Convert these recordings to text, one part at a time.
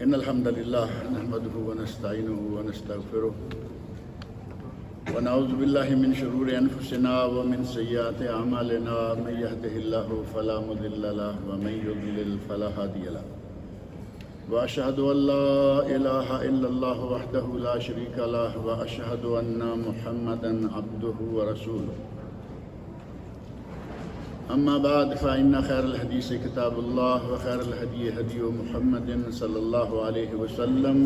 إن الحمد لله نحمده ونستعينه ونستغفره ونعوذ بالله من شرور أنفسنا ومن سيئات أعمالنا من يهده الله فلا مضل له ومن يضلل فلا هادي له وأشهد أن لا إله إلا الله وحده لا شريك له وأشهد أن محمدا عبده ورسوله أما بعد فإن خير الحديث كتاب الله وخير الهدي هدي محمد صلى الله عليه وسلم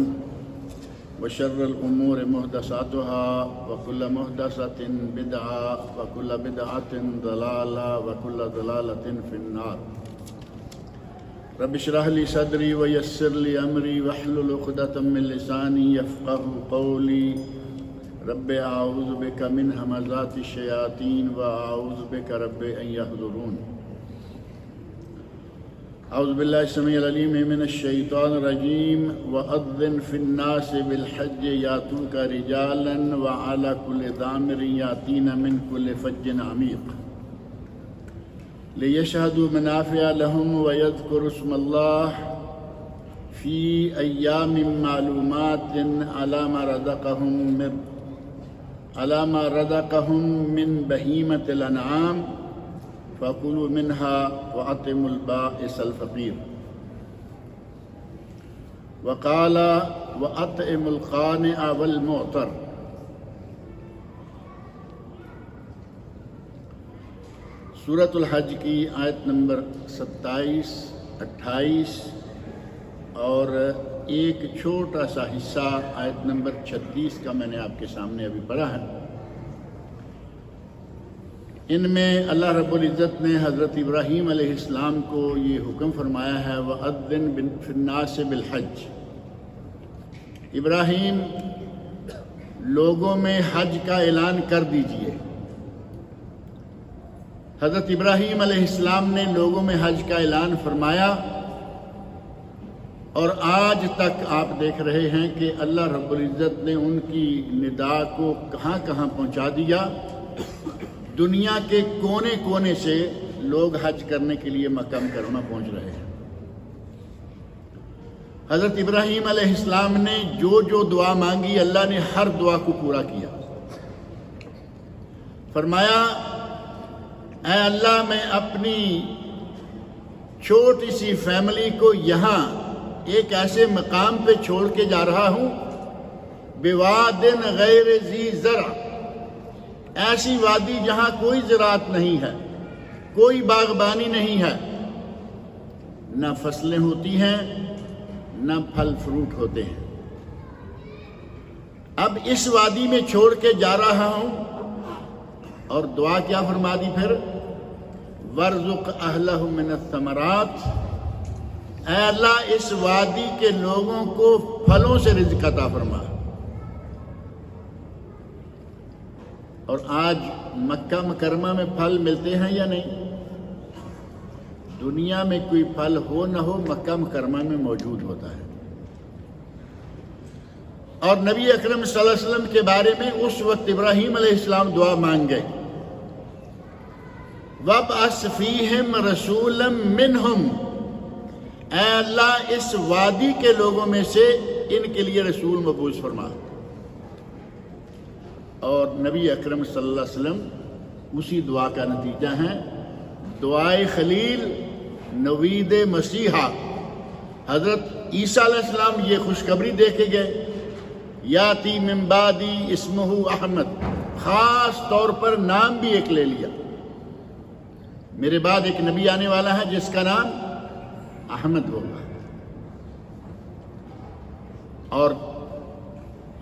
وشر الأمور محدثاتها وكل محدثة بدعة وكل بدعة ضلالة وكل ضلالة في النار رب اشرح لي صدري ويسر لي أمري واحلل عقدة من لساني يفقهوا قولي رب أعوذ بك من همزات الشياطين وأعوذ بك رب أن يحضرون أعوذ بالله السميع العليم من الشيطان الرجيم وأذن في الناس بالحج يأتوك رجالا وعلى كل ضامر يأتين من كل فج عميق ليشهدوا منافع لهم ويذكروا اسم الله في أيام معلومات على ما رزقهم من بهيمة الأنعام فكلوا منها وأطعموا البائس الفقير وقال وأطعموا القانع والمعتر سورۃ الحج کی آیت نمبر 27، 28 اور ایک چھوٹا سا حصہ آیت نمبر 36 کا میں نے آپ کے سامنے ابھی پڑھا ہے۔ ان میں اللہ رب العزت نے حضرت ابراہیم علیہ السلام کو یہ حکم فرمایا ہے وَأَذِّن فِي النَّاسِ بِالْحَجِّ، ابراہیم لوگوں میں حج کا اعلان کر دیجئے۔ حضرت ابراہیم علیہ السلام نے لوگوں میں حج کا اعلان فرمایا، اور آج تک آپ دیکھ رہے ہیں کہ اللہ رب العزت نے ان کی ندا کو کہاں کہاں پہنچا دیا۔ دنیا کے کونے کونے سے لوگ حج کرنے کے لیے مکہ مکرمہ پہنچ رہے ہیں۔ حضرت ابراہیم علیہ السلام نے جو جو دعا مانگی اللہ نے ہر دعا کو پورا کیا۔ فرمایا اے اللہ میں اپنی چھوٹی سی فیملی کو یہاں ایک ایسے مقام پہ چھوڑ کے جا رہا ہوں بوادن غیر ذی زرع، ایسی وادی جہاں کوئی زراعت نہیں ہے، کوئی باغبانی نہیں ہے، نہ فصلیں ہوتی ہیں نہ پھل فروٹ ہوتے ہیں۔ اب اس وادی میں چھوڑ کے جا رہا ہوں، اور دعا کیا فرما دی پھر وَارْزُقْ أَهْلَهُ مِنَ الثَّمَرَاتِ، اے اللہ اس وادی کے لوگوں کو پھلوں سے رزق عطا فرما۔ اور آج مکہ مکرمہ میں پھل ملتے ہیں یا نہیں؟ دنیا میں کوئی پھل ہو نہ ہو مکہ مکرمہ میں موجود ہوتا ہے۔ اور نبی اکرم صلی اللہ علیہ وسلم کے بارے میں اس وقت ابراہیم علیہ السلام دعا مانگ گئے وَابْعَثْ فِيهِمْ رَسُولًا مِّنْهُمْ، اے اللہ اس وادی کے لوگوں میں سے ان کے لیے رسول مبعوث فرما۔ اور نبی اکرم صلی اللہ علیہ وسلم اسی دعا کا نتیجہ ہیں۔ دعائے خلیل نوید مسیحا، حضرت عیسیٰ علیہ السلام یہ خوشخبری دے کے گئے یاتی من بعدی اسمہ احمد، خاص طور پر نام بھی ایک لے لیا، میرے بعد ایک نبی آنے والا ہے جس کا نام احمد ہوگا۔ اور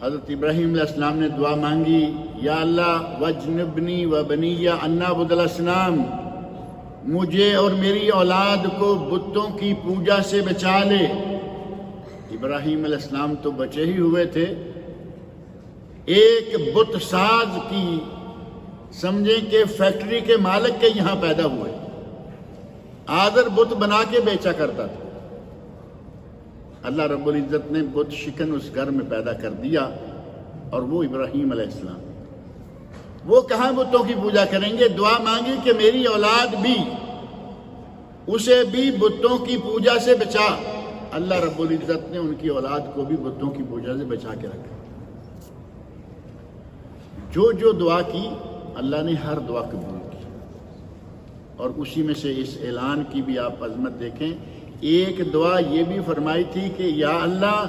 حضرت ابراہیم علیہ السلام نے دعا مانگی یا اللہ وجنبنی وبنی ان نعبد الاصنام، مجھے اور میری اولاد کو بتوں کی پوجا سے بچا لے۔ ابراہیم علیہ السلام تو بچے ہی ہوئے تھے، ایک بت ساز کی سمجھیں کہ فیکٹری کے مالک کے یہاں پیدا ہوئے، آذر بت بنا کے بیچا کرتا تھا۔ اللہ رب العزت نے بت شکن اس گھر میں پیدا کر دیا، اور وہ ابراہیم علیہ السلام، وہ کہاں بتوں کی پوجا کریں گے؟ دعا مانگی کہ میری اولاد بھی اسے بھی بتوں کی پوجا سے بچا۔ اللہ رب العزت نے ان کی اولاد کو بھی بتوں کی پوجا سے بچا کے رکھا. جو دعا کی اللہ نے ہر دعا قبول کی. اور اسی میں سے اس اعلان کی بھی آپ عظمت دیکھیں. ایک دعا یہ بھی فرمائی تھی کہ یا اللہ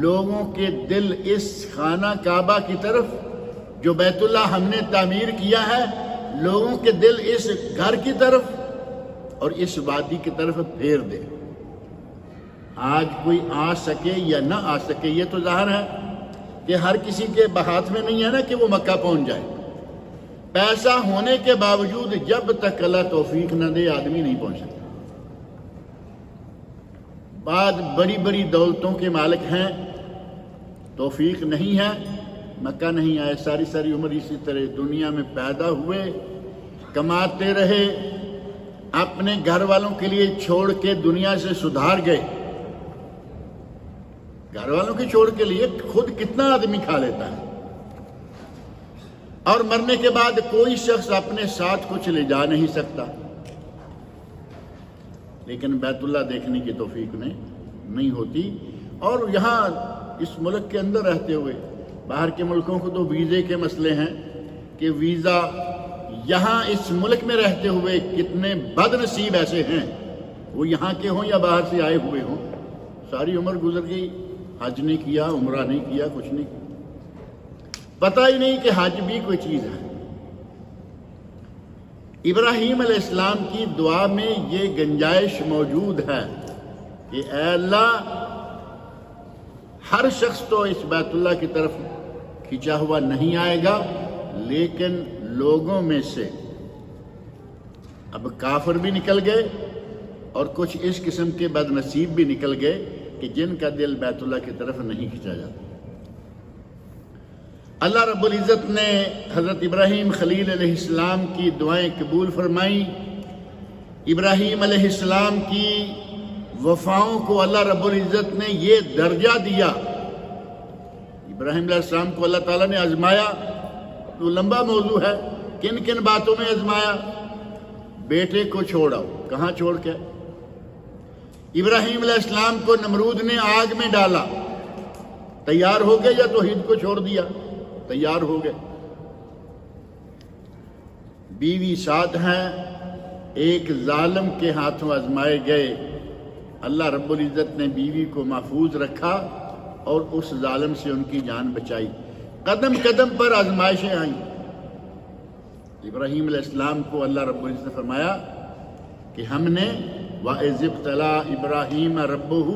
لوگوں کے دل اس خانہ کعبہ کی طرف جو بیت اللہ ہم نے تعمیر کیا ہے، لوگوں کے دل اس گھر کی طرف اور اس وادی کی طرف پھیر دے. آج کوئی آ سکے یا نہ آ سکے یہ تو ظاہر ہے کہ ہر کسی کے ہاتھ میں نہیں ہے نا کہ وہ مکہ پہنچ جائے. پیسہ ہونے کے باوجود جب تک اللہ توفیق نہ دے آدمی نہیں پہنچ سکتا. بعد بڑی بڑی دولتوں کے مالک ہیں، توفیق نہیں ہے، مکہ نہیں آئے. ساری عمر اسی طرح دنیا میں پیدا ہوئے، کماتے رہے، اپنے گھر والوں کے لیے چھوڑ کے دنیا سے سدھار گئے. گھر والوں کے چھوڑ کے لیے خود کتنا آدمی کھا لیتا ہے، اور مرنے کے بعد کوئی شخص اپنے ساتھ کچھ لے جا نہیں سکتا. لیکن بیت اللہ دیکھنے کی توفیق نہیں ہوتی. اور یہاں اس ملک کے اندر رہتے ہوئے، باہر کے ملکوں کو تو ویزے کے مسئلے ہیں کہ ویزا، یہاں اس ملک میں رہتے ہوئے کتنے بد نصیب ایسے ہیں، وہ یہاں کے ہوں یا باہر سے آئے ہوئے ہوں، ساری عمر گزر گئی، حج نہیں کیا، عمرہ نہیں کیا، کچھ نہیں کیا، پتہ ہی نہیں کہ حج بھی کوئی چیز ہے. ابراہیم علیہ السلام کی دعا میں یہ گنجائش موجود ہے کہ اے اللہ ہر شخص تو اس بیت اللہ کی طرف کھینچا ہوا نہیں آئے گا، لیکن لوگوں میں سے اب کافر بھی نکل گئے اور کچھ اس قسم کے بد نصیب بھی نکل گئے کہ جن کا دل بیت اللہ کی طرف نہیں کھینچا جاتا. اللہ رب العزت نے حضرت ابراہیم خلیل علیہ السلام کی دعائیں قبول فرمائیں. ابراہیم علیہ السلام کی وفاؤں کو اللہ رب العزت نے یہ درجہ دیا. ابراہیم علیہ السلام کو اللہ تعالیٰ نے آزمایا، تو لمبا موضوع ہے. کن کن باتوں میں آزمایا؟ بیٹے کو چھوڑاؤ، کہاں چھوڑ کے؟ ابراہیم علیہ السلام کو نمرود نے آگ میں ڈالا، تیار ہو گئے یا توحید کو چھوڑ دیا؟ تیار ہو گئے. بیوی ساتھ ہیں، ایک ظالم کے ہاتھوں آزمائے گئے. اللہ رب العزت نے بیوی کو محفوظ رکھا اور اس ظالم سے ان کی جان بچائی. قدم قدم پر آزمائشیں آئیں. ابراہیم علیہ السلام کو اللہ رب العزت نے فرمایا کہ ہم نے وَإِذِ ابْتَلَىٰ إِبْرَاهِيمَ رَبُّهُ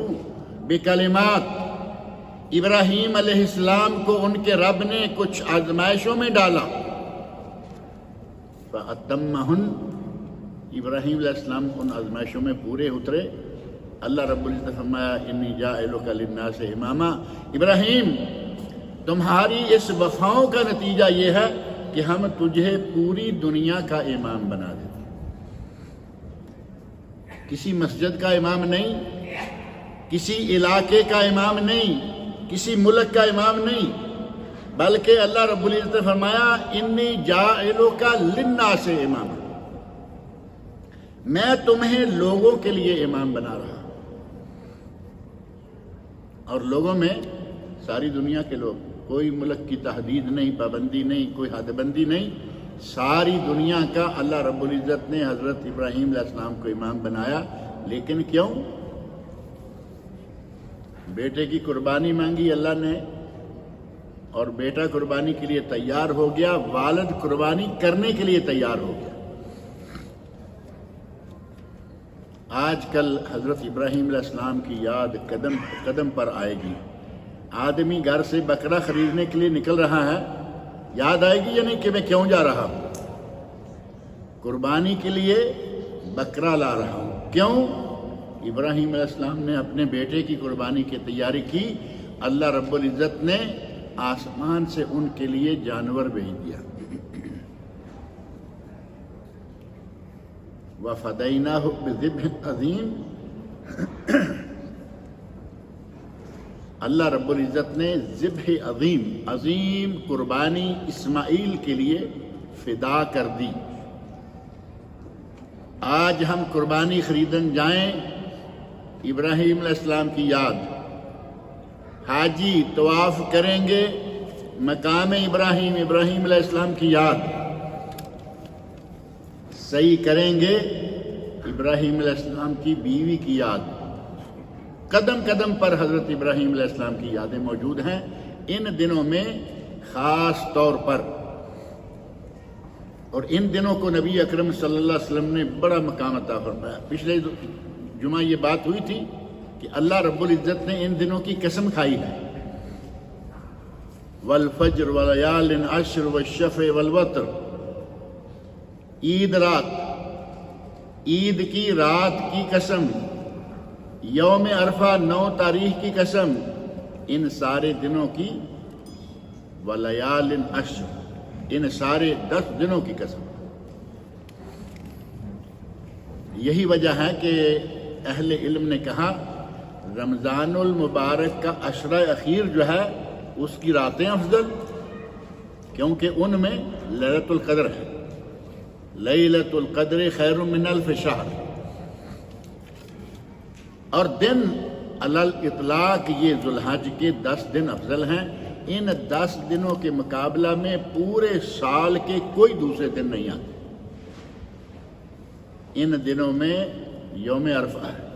بِكَلِمَاتٍ، ابراہیم علیہ السلام کو ان کے رب نے کچھ آزمائشوں میں ڈالا. فَأَتَمَّهُنَّ، ابراہیم علیہ السلام ان آزمائشوں میں پورے اترے. اللہ رب العزت نے فرمایا انی جاعلک للناس اماما. ابراہیم تمہاری اس وفاؤں کا نتیجہ یہ ہے کہ ہم تجھے پوری دنیا کا امام بنا دیں. کسی مسجد کا امام نہیں، کسی علاقے کا امام نہیں، کسی ملک کا امام نہیں، بلکہ اللہ رب العزت نے فرمایا انی جاعلک للناس اماما، میں تمہیں لوگوں کے لیے امام بنا رہا. اور لوگوں میں ساری دنیا کے لوگ، کوئی ملک کی تحدید نہیں، پابندی نہیں، کوئی حد بندی نہیں، ساری دنیا کا اللہ رب العزت نے حضرت ابراہیم علیہ السلام کو امام بنایا. لیکن کیوں؟ بیٹے کی قربانی مانگی اللہ نے، اور بیٹا قربانی کے لیے تیار ہو گیا، والد قربانی کرنے کے لیے تیار ہو گیا. آج کل حضرت ابراہیم علیہ السلام کی یاد قدم قدم پر آئے گی. آدمی گھر سے بکرا خریدنے کے لیے نکل رہا ہے، یاد آئے گی یا نہیں کہ میں کیوں جا رہا ہوں؟ قربانی کے لیے بکرا لا رہا ہوں. کیوں؟ ابراہیم علیہ السلام نے اپنے بیٹے کی قربانی کی تیاری کی. اللہ رب العزت نے آسمان سے ان کے لیے جانور بھیج دیا. وَفَدَيْنَاهُ بِذِبْحٍ عَظِيمٍ، اللہ رب العزت نے ذبح عظیم قربانی اسماعیل کے لیے فدا کر دی. آج ہم قربانی خریدن جائیں ابراہیم علیہ السلام کی یاد، حاجی طواف کریں گے مقام ابراہیم، ابراہیم علیہ السلام کی یاد، صحیح کریں گے ابراہیم علیہ السلام کی بیوی کی یاد، قدم قدم پر حضرت ابراہیم علیہ السلام کی یادیں موجود ہیں ان دنوں میں خاص طور پر۔ اور ان دنوں کو نبی اکرم صلی اللہ علیہ وسلم نے بڑا مقام عطا فرمایا۔ پچھلے جمعہ یہ بات ہوئی تھی کہ اللہ رب العزت نے ان دنوں کی قسم کھائی ہے، والفجر ولیال عشر والشفع والوتر، عید رات، عید کی رات کی قسم، یوم عرفہ 9 تاریخ کی قسم، ان سارے دنوں کی، ولیال عشر، ان سارے 10 دنوں کی قسم۔ یہی وجہ ہے کہ اہل علم نے کہا رمضان المبارک کا عشرہ اخیر جو ہے اس کی راتیں افضل، کیونکہ ان میں لیلۃ القدر ہے، لیلۃ القدر خیر من الف شہر، اور دن علی الاطلاق یہ ذوالحج کے 10 دن افضل ہیں۔ ان 10 دنوں کے مقابلہ میں پورے سال کے کوئی دوسرے دن نہیں آتے۔ ان دنوں میں یوم عرفہ ہے،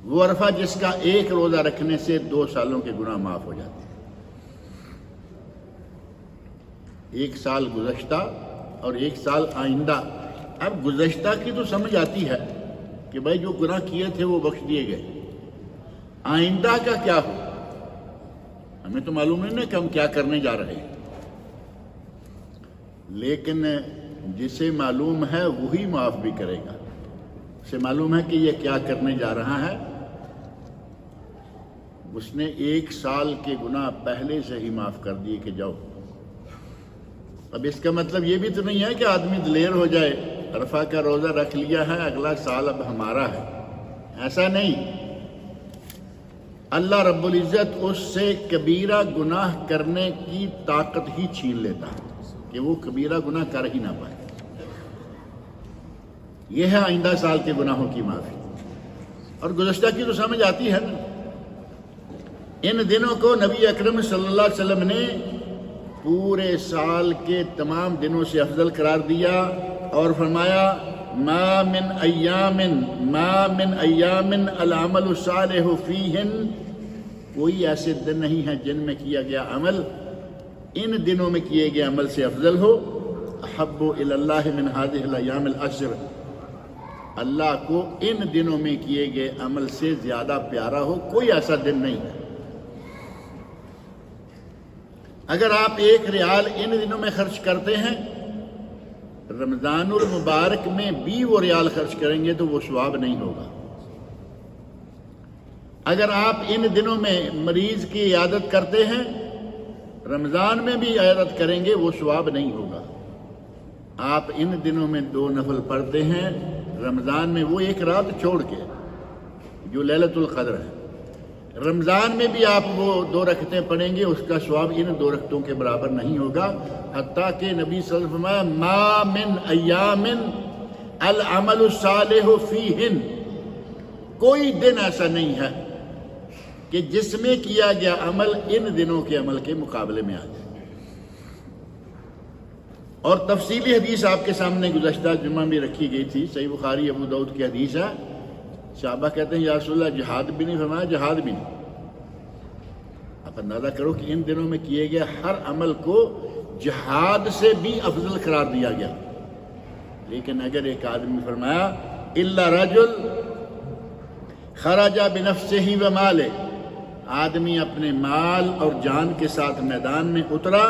وہ عرفہ جس کا ایک روزہ رکھنے سے 2 سالوں کے گناہ معاف ہو جاتے ہیں، 1 سال گزشتہ اور 1 سال آئندہ۔ اب گزشتہ کی تو سمجھ آتی ہے کہ بھائی جو گناہ کیے تھے وہ بخش دیے گئے، آئندہ کا کیا ہو ہمیں تو معلوم نہیں نا کہ ہم کیا کرنے جا رہے ہیں، لیکن جسے معلوم ہے وہی معاف بھی کرے گا۔ اسے معلوم ہے کہ یہ کیا کرنے جا رہا ہے، اس نے 1 سال کے گناہ پہلے سے ہی معاف کر دیے کہ جاؤ۔ اب اس کا مطلب یہ بھی تو نہیں ہے کہ آدمی دلیر ہو جائے، عرفہ کا روزہ رکھ لیا ہے اگلا سال اب ہمارا ہے، ایسا نہیں۔ اللہ رب العزت اس سے کبیرہ گناہ کرنے کی طاقت ہی چھین لیتا ہے کہ وہ کبیرہ گناہ کر ہی نہ پائے۔ یہ ہے آئندہ سال کے گناہوں کی معافی، اور گزشتہ کی تو سمجھ آتی ہے نا۔ ان دنوں کو نبی اکرم صلی اللہ علیہ وسلم نے پورے سال کے تمام دنوں سے افضل قرار دیا اور فرمایا ما من ایام العمل الصالح فیہن، کوئی ایسے دن نہیں ہیں جن میں کیا گیا عمل ان دنوں میں کیے گئے عمل سے افضل ہو، احب الی اللہ من هذه الایام العشر، اللہ کو ان دنوں میں کیے گئے عمل سے زیادہ پیارا ہو کوئی ایسا دن نہیں ہے۔ اگر آپ 1 ریال ان دنوں میں خرچ کرتے ہیں، رمضان المبارک میں بھی وہ ریال خرچ کریں گے تو وہ ثواب نہیں ہوگا۔ اگر آپ ان دنوں میں مریض کی عیادت کرتے ہیں، رمضان میں بھی عیادت کریں گے وہ ثواب نہیں ہوگا۔ آپ ان دنوں میں 2 نفل پڑھتے ہیں، رمضان میں وہ 1 رات چھوڑ کے جو لیلۃ القدر ہے، رمضان میں بھی آپ وہ 2 رکعتیں پڑھیں گے، اس کا ثواب ان 2 رکعتوں کے برابر نہیں ہوگا۔ حتیٰ کہ نبی صلی اللہ علیہ وسلم فرمایا ما من ایام العمل الصالح فیہن، کوئی دن ایسا نہیں ہے کہ جس میں کیا گیا عمل ان دنوں کے عمل کے مقابلے میں آ جائے۔ اور تفصیلی حدیث آپ کے سامنے گزشتہ جمعہ میں رکھی گئی تھی، صحیح بخاری ابو داؤد کی حدیث ہے۔ صحابہ کہتے ہیں یا رسول اللہ جہاد بھی نہیں، فرمایا جہاد بھی نہیں۔ آپ اندازہ کرو کہ ان دنوں میں کیے گئے ہر عمل کو جہاد سے بھی افضل قرار دیا گیا، لیکن اگر ایک آدمی فرمایا الا رجل خرج بنفسه ومالہ، آدمی اپنے مال اور جان کے ساتھ میدان میں اترا،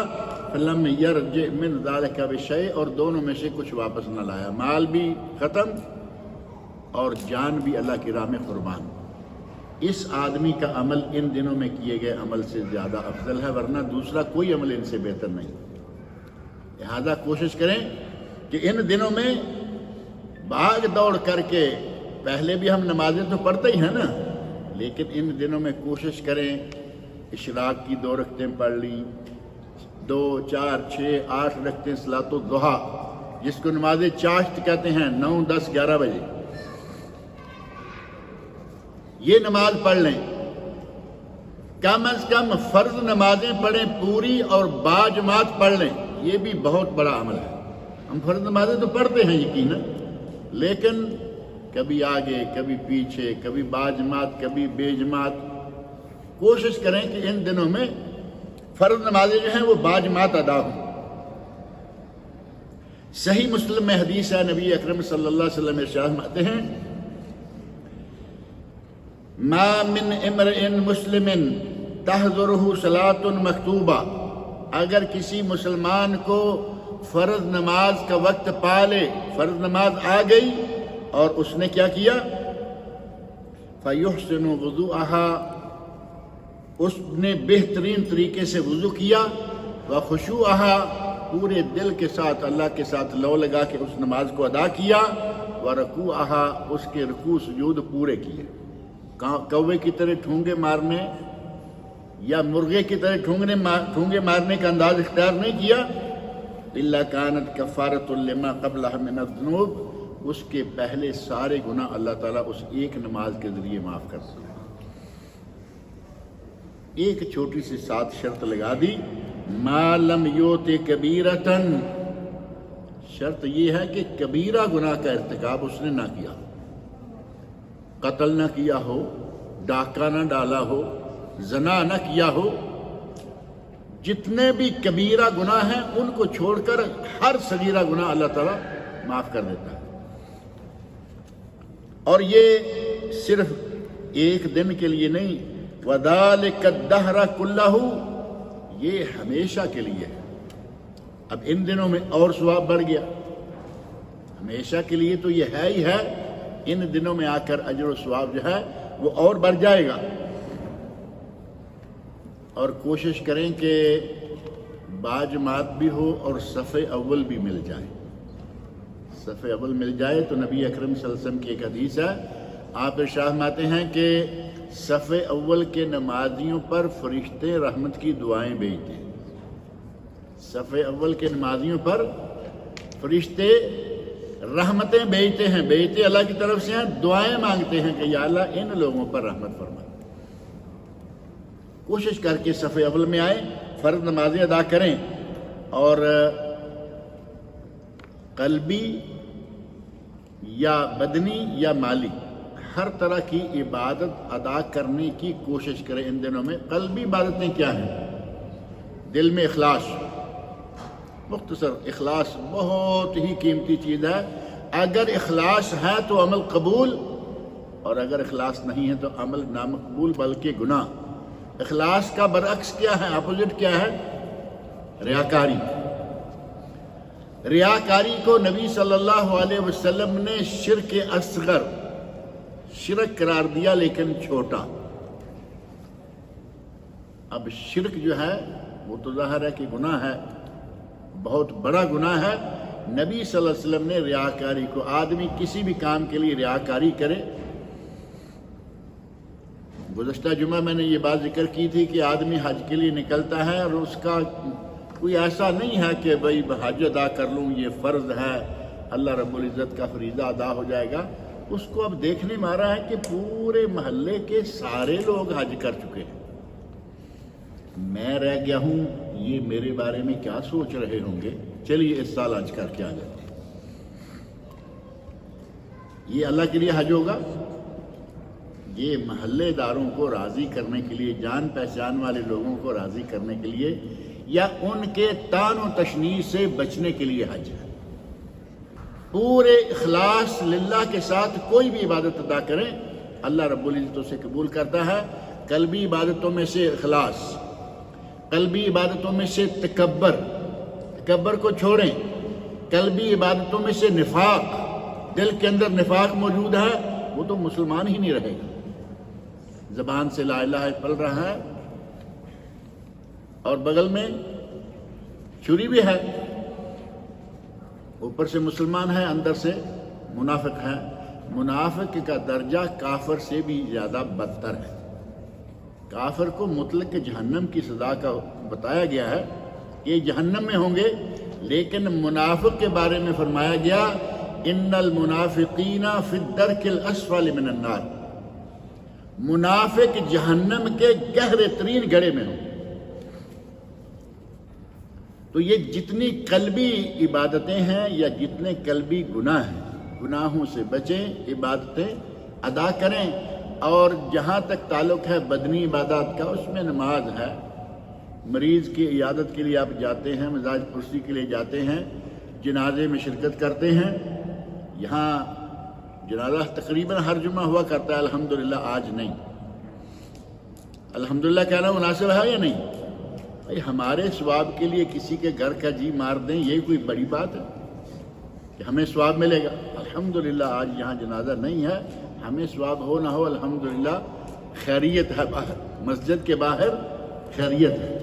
فلم یرجع من ذلک بشیء، اور دونوں میں سے کچھ واپس نہ لایا، مال بھی ختم اور جان بھی اللہ کی راہ میں قربان، اس آدمی کا عمل ان دنوں میں کیے گئے عمل سے زیادہ افضل ہے، ورنہ دوسرا کوئی عمل ان سے بہتر نہیں۔ لہذا کوشش کریں کہ ان دنوں میں بھاگ دوڑ کر کے، پہلے بھی ہم نمازیں تو پڑھتے ہی ہیں نا، لیکن ان دنوں میں کوشش کریں اشراق کی 2 رکعتیں پڑھ لی، 2 4 6 8 رکعتیں صلاۃ الضحیٰ جس کو نماز چاشت کہتے ہیں، 9 10 11 بجے یہ نماز پڑھ لیں، کم از کم فرض نمازیں پڑھیں پوری اور باجماعت پڑھ لیں، یہ بھی بہت بڑا عمل ہے۔ ہم فرض نمازیں تو پڑھتے ہیں یقیناً، لیکن کبھی آگے کبھی پیچھے، کبھی باجماعت کبھی بے جماعت۔ کوشش کریں کہ ان دنوں میں فرض نمازیں جو ہیں وہ باجماعت ادا ہوں۔ صحیح مسلم میں حدیث ہے، نبی اکرم صلی اللہ علیہ وسلم ارشاد فرماتے ہیں ما من امرئ مسلم تحضرہ صلاۃ مکتوبہ، اگر کسی مسلمان کو فرض نماز کا وقت پا لے، فرض نماز آ گئی اور اس نے کیا کیا، فیحسن وضوءها، اس نے بہترین طریقے سے وضو کیا، وخشوعها، پورے دل کے ساتھ اللہ کے ساتھ لو لگا کے اس نماز کو ادا کیا، ورکوعها، اس کے رکوع سجود پورے کیے۔ کوے کی طرح ٹھونگے مارنے یا مرغے کی طرح ٹھونگے مارنے کا انداز اختیار نہیں کیا، الا کانت کفارۃ لما قبلها من الذنوب، اس کے پہلے سارے گناہ اللہ تعالیٰ اس ایک نماز کے ذریعے معاف کر سکتے ہیں۔ ایک چھوٹی سی ساتھ شرط لگا دی، ما لم یوت کبیرتن، شرط یہ ہے کہ کبیرہ گناہ کا ارتکاب اس نے نہ کیا، قتل نہ کیا ہو، ڈاکہ نہ ڈالا ہو، زنا نہ کیا ہو۔ جتنے بھی کبیرہ گناہ ہیں ان کو چھوڑ کر ہر صغیرہ گناہ اللہ تعالیٰ معاف کر دیتا ہے۔ اور یہ صرف ایک دن کے لیے نہیں، وَذَلِكَ الدَّهْرَ كُلَّهُ، یہ ہمیشہ کے لیے ہے۔ اب ان دنوں میں اور ثواب بڑھ گیا، ہمیشہ کے لیے تو یہ ہے ہی ہے، ان دنوں میں آ کر اجر و ثواب جو ہے وہ اور بڑھ جائے گا۔ اور کوشش کریں کہ باجماعت بھی ہو اور صف اول بھی مل جائے۔ صف اول مل جائے تو نبی اکرم صلی اللہ علیہ وسلم کی ایک حدیث ہے، آپ ارشاد فرماتے ہیں کہ صف اول کے نمازیوں پر فرشتے رحمت کی دعائیں بھیجتے ہیں۔ صف اول کے نمازیوں پر فرشتے رحمتیں بھیجتے ہیں، بھیجتے اللہ کی طرف سے ہیں، دعائیں مانگتے ہیں کہ یا اللہ ان لوگوں پر رحمت فرما۔ کوشش کر کے صف اول میں آئیں، فرض نمازیں ادا کریں، اور قلبی یا بدنی یا مالی ہر طرح کی عبادت ادا کرنے کی کوشش کریں ان دنوں میں۔ قلبی عبادتیں کیا ہیں؟ دل میں اخلاص، مختصر اخلاص بہت ہی قیمتی چیز ہے۔ اگر اخلاص ہے تو عمل قبول، اور اگر اخلاص نہیں ہے تو عمل نامقبول بلکہ گناہ۔ اخلاص کا برعکس کیا ہے، اپوزٹ کیا ہے؟ ریاکاری۔ ریاکاری کو نبی صلی اللہ علیہ وسلم نے شرک اصغر، شرک قرار دیا لیکن چھوٹا۔ اب شرک جو ہے وہ تو ظاہر ہے کہ گناہ ہے، بہت بڑا گناہ ہے۔ نبی صلی اللہ علیہ وسلم نے ریاکاری کو، آدمی کسی بھی کام کے لیے ریاکاری کرے، گزشتہ جمعہ میں نے یہ بات ذکر کی تھی کہ آدمی حج کے لیے نکلتا ہے اور اس کا کوئی ایسا نہیں ہے کہ بھائی حج ادا کر لوں، یہ فرض ہے، اللہ رب العزت کا فریضہ ادا ہو جائے گا۔ اس کو اب دیکھنے میں آ رہا ہے کہ پورے محلے کے سارے لوگ حج کر چکے ہیں، میں رہ گیا ہوں، یہ میرے بارے میں کیا سوچ رہے ہوں گے، چلیے اس سال حج کر کے آ جاتے ہیں۔ یہ اللہ کے لیے حج ہوگا؟ یہ محلے داروں کو راضی کرنے کے لیے، جان پہچان والے لوگوں کو راضی کرنے کے لیے، یا ان کے طعن و تشنیع سے بچنے کے لیے حج ہے۔ پورے اخلاص للہ کے ساتھ کوئی بھی عبادت ادا کریں، اللہ رب العزت اسے قبول کرتا ہے۔ قلبی عبادتوں میں سے اخلاص، قلبی عبادتوں میں سے تکبر کو چھوڑیں۔ قلبی عبادتوں میں سے نفاق، دل کے اندر نفاق موجود ہے، وہ تو مسلمان ہی نہیں رہے گا۔ زبان سے لا الہ پڑھ رہا ہے اور بغل میں چھری بھی ہے، اوپر سے مسلمان ہے، اندر سے منافق ہے۔ منافق کا درجہ کافر سے بھی زیادہ بدتر ہے۔ کافر کو مطلق جہنم کی سزا کا بتایا گیا ہے کہ جہنم میں ہوں گے، لیکن منافق کے بارے میں فرمایا گیا ان المنافقین فی الدرک الاسفل من النار، منافق جہنم کے گہرے ترین گڑھے میں ہوں۔ تو یہ جتنی قلبی عبادتیں ہیں یا جتنے قلبی گناہ ہیں، گناہوں سے بچیں، عبادتیں ادا کریں۔ اور جہاں تک تعلق ہے بدنی عبادات کا، اس میں نماز ہے، مریض کی عیادت کے لیے آپ جاتے ہیں، مزاج پرسی کے لیے جاتے ہیں، جنازے میں شرکت کرتے ہیں۔ یہاں جنازہ تقریباً ہر جمعہ ہوا کرتا ہے، الحمدللہ آج نہیں۔ الحمدللہ کہنا مناسب ہے یا نہیں؟ بھائی ہمارے ثواب کے لیے کسی کے گھر کا جی مار دیں، یہ کوئی بڑی بات ہے کہ ہمیں ثواب ملے گا؟ الحمدللہ آج یہاں جنازہ نہیں ہے، ہمیں ثواب ہو نہ ہو الحمدللہ خیریت ہے، باہر مسجد کے باہر خیریت ہے۔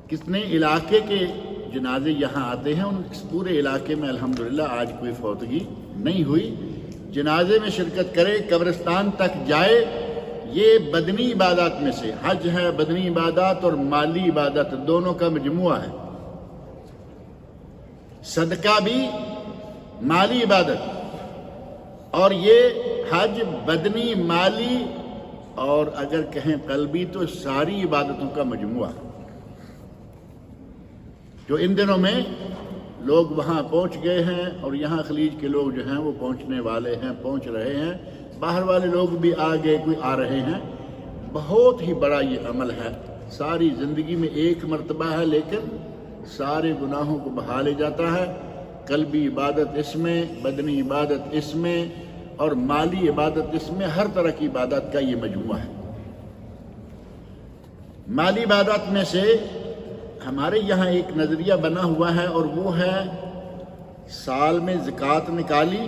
کتنے علاقے کے جنازے یہاں آتے ہیں، اس پورے علاقے میں الحمدللہ آج کوئی فوتگی نہیں ہوئی۔ جنازے میں شرکت کرے، قبرستان تک جائے، یہ بدنی عبادات میں سے، حج ہے بدنی عبادات اور مالی عبادت دونوں کا مجموعہ ہے۔ صدقہ بھی مالی عبادت، اور یہ حج بدنی، مالی اور اگر کہیں قلبی تو ساری عبادتوں کا مجموعہ ہے، جو ان دنوں میں لوگ وہاں پہنچ گئے ہیں، اور یہاں خلیج کے لوگ جو ہیں وہ پہنچنے والے ہیں، پہنچ رہے ہیں، باہر والے لوگ بھی آگے کوئی آ رہے ہیں۔ بہت ہی بڑا یہ عمل ہے، ساری زندگی میں ایک مرتبہ ہے، لیکن سارے گناہوں کو بہا لے جاتا ہے۔ قلبی عبادت اس میں، بدنی عبادت اس میں، اور مالی عبادت اس میں، ہر طرح کی عبادت کا یہ مجموعہ ہے۔ مالی عبادت میں سے ہمارے یہاں ایک نظریہ بنا ہوا ہے، اور وہ ہے سال میں زکوٰۃ نکالی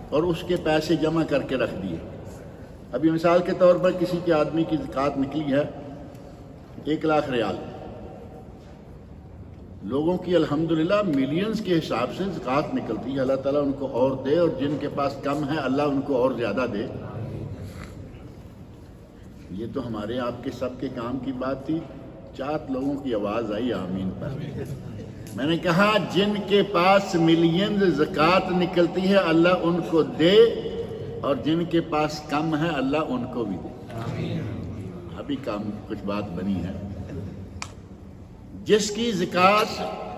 اور اس کے پیسے جمع کر کے رکھ دیے۔ ابھی مثال کے طور پر کسی کے آدمی کی زکوٰۃ نکلی ہے 1,00,000 ریال، لوگوں کی الحمدللہ ملینز کے حساب سے زکوٰۃ نکلتی ہے، اللہ تعالیٰ ان کو اور دے، اور جن کے پاس کم ہے اللہ ان کو اور زیادہ دے۔ یہ تو ہمارے آپ کے سب کے کام کی بات تھی، 4 لوگوں کی آواز آئی آمین پر۔ میں نے کہا جن کے پاس ملینز زکوٰۃ نکلتی ہے اللہ ان کو دے، اور جن کے پاس کم ہے اللہ ان کو بھی دے۔ ابھی کام کچھ بات بنی ہے۔ جس کی زکوٰۃ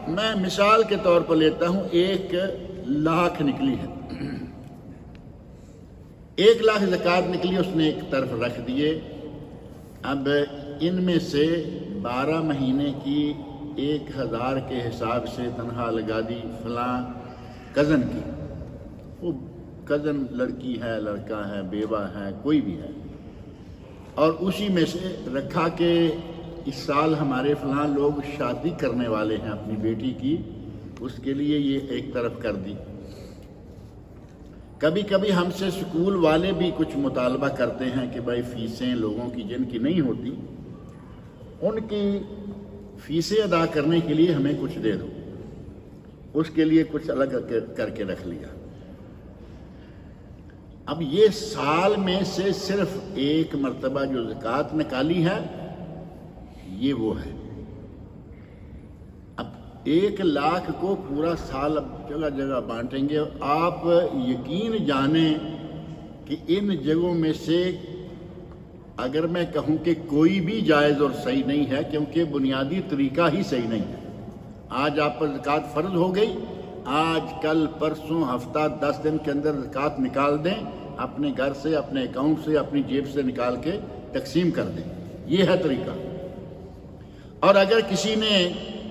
میں مثال کے طور پر لیتا ہوں 1,00,000 نکلی ہے، 1,00,000 زکوٰۃ نکلی، اس نے ایک طرف رکھ دیے۔ اب ان میں سے 12 مہینے کی 1,000 کے حساب سے تنخواہ لگا دی فلاں کزن کی، وہ کزن لڑکی ہے، لڑکا ہے، بیوہ ہے، کوئی بھی ہے، اور اسی میں سے رکھا کہ اس سال ہمارے فلاں لوگ شادی کرنے والے ہیں اپنی بیٹی کی، اس کے لیے یہ ایک طرف کر دی۔ کبھی کبھی ہم سے سکول والے بھی کچھ مطالبہ کرتے ہیں کہ بھائی فیسیں لوگوں کی جن کی نہیں ہوتی، ان کی فیسیں ادا کرنے کے لیے ہمیں کچھ دے دو، اس کے لیے کچھ الگ کر کے رکھ لیا۔ اب یہ سال میں سے صرف ایک مرتبہ جو زکوٰۃ نکالی ہے یہ وہ ہے۔ اب 1,00,000 کو پورا سال اب جگہ جگہ بانٹیں گے، آپ یقین جانیں کہ ان جگہوں میں سے اگر میں کہوں کہ کوئی بھی جائز اور صحیح نہیں ہے، کیونکہ بنیادی طریقہ ہی صحیح نہیں ہے۔ آج آپ پر زکوٰۃ فرض ہو گئی، آج کل پرسوں ہفتہ 10 دن کے اندر زکوٰۃ نکال دیں، اپنے گھر سے، اپنے اکاؤنٹ سے، اپنی جیب سے نکال کے تقسیم کر دیں، یہ ہے طریقہ۔ اور اگر کسی نے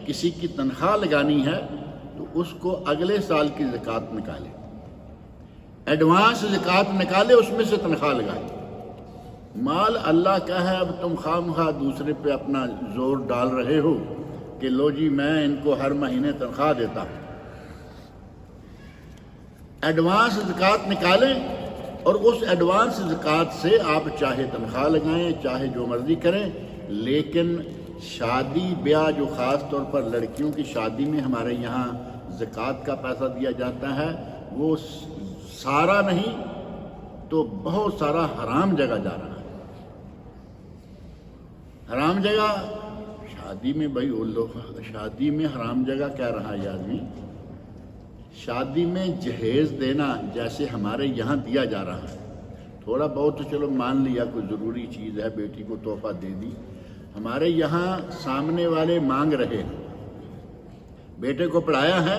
کسی کی تنخواہ لگانی ہے تو اس کو اگلے سال کی زکوٰۃ نکالے، ایڈوانس زکوٰۃ نکالے، اس میں سے تنخواہ لگائے۔ مال اللہ کا ہے، اب تم خواہ دوسرے پہ اپنا زور ڈال رہے ہو کہ لو جی میں ان کو ہر مہینے تنخواہ دیتا ہوں۔ ایڈوانس زکوٰۃ نکالیں، اور اس ایڈوانس زکوٰۃ سے آپ چاہے تنخواہ لگائیں، چاہے جو مرضی کریں، لیکن شادی بیاہ جو خاص طور پر لڑکیوں کی شادی میں ہمارے یہاں زکوٰۃ کا پیسہ دیا جاتا ہے، وہ سارا نہیں تو بہت سارا حرام جگہ جا رہا ہے۔ حرام جگہ شادی میں، بھائی وہ لوگ شادی میں حرام جگہ کہہ رہا ہے یہ آدمی، شادی میں جہیز دینا جیسے ہمارے یہاں دیا جا رہا ہے، تو تھوڑا بہت تو چلو مان لیا کوئی ضروری چیز ہے، بیٹی کو تحفہ دے دی. ہمارے یہاں سامنے والے مانگ رہے ہیں، بیٹے کو پڑھایا ہے،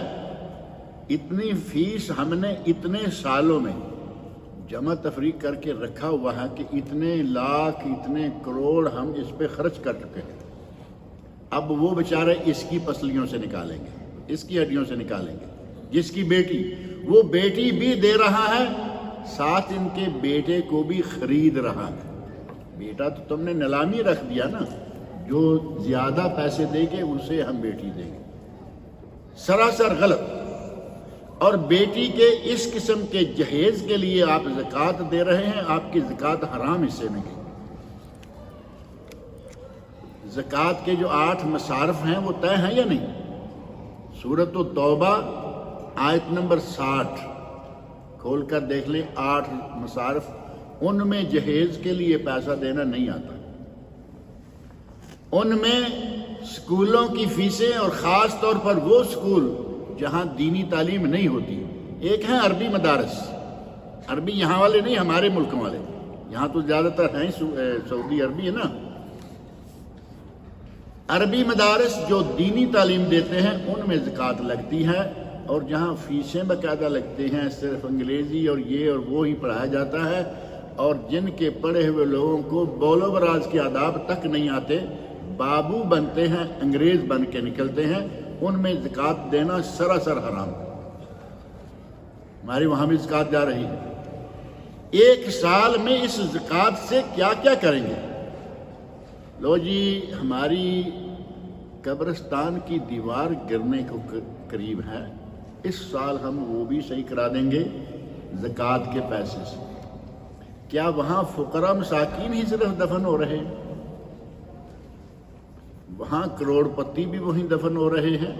اتنی فیس ہم نے اتنے سالوں میں جمع تفریق کر کے رکھا ہوا ہے کہ اتنے لاکھ اتنے کروڑ ہم اس پہ خرچ کر چکے ہیں. اب وہ بیچارے اس کی پسلیوں سے نکالیں گے، اس کی ہڈیوں سے نکالیں گے. جس کی بیٹی، وہ بیٹی بھی دے رہا ہے، ساتھ ان کے بیٹے کو بھی خرید رہا ہے. بیٹا تو تم نے نیلامی رکھ دیا نا، جو زیادہ پیسے دے گے اسے ہم بیٹی دیں گے. سراسر غلط. اور بیٹی کے اس قسم کے جہیز کے لیے آپ زکوٰۃ دے رہے ہیں، آپ کی زکوٰۃ حرام حصے میں گئی. زکوٰۃ کے جو 8 مصارف ہیں وہ طے ہیں یا نہیں؟ سورۃ التوبہ آیت نمبر 60 کھول کر دیکھ لیں. 8 مصارف، ان میں جہیز کے لیے پیسہ دینا نہیں آتا. ان میں سکولوں کی فیسیں، اور خاص طور پر وہ سکول جہاں دینی تعلیم نہیں ہوتی. ایک ہیں عربی مدارس، عربی یہاں والے نہیں، ہمارے ملکوں والے. یہاں تو زیادہ تر ہیں سعودی عربی ہے نا. عربی مدارس جو دینی تعلیم دیتے ہیں ان میں زکوٰۃ لگتی ہے، اور جہاں فیسیں باقاعدہ لگتے ہیں، صرف انگریزی اور یہ اور وہ ہی پڑھایا جاتا ہے، اور جن کے پڑھے ہوئے لوگوں کو بول و براز کے آداب تک نہیں آتے، بابو بنتے ہیں، انگریز بن کے نکلتے ہیں، ان میں زکوٰۃ دینا سراسر حرام. ہمارے وہاں بھی زکوٰۃ جا رہی ہے. ایک سال میں اس زکوٰۃ سے کیا کیا کریں گے؟ لو جی، ہماری قبرستان کی دیوار گرنے کو قریب ہے، اس سال ہم وہ بھی صحیح کرا دیں گے زکوٰۃ کے پیسے سے. کیا وہاں فقراء مساکین ہی صرف دفن ہو رہے ہیں؟ وہاں کروڑ پتی بھی وہیں دفن ہو رہے ہیں،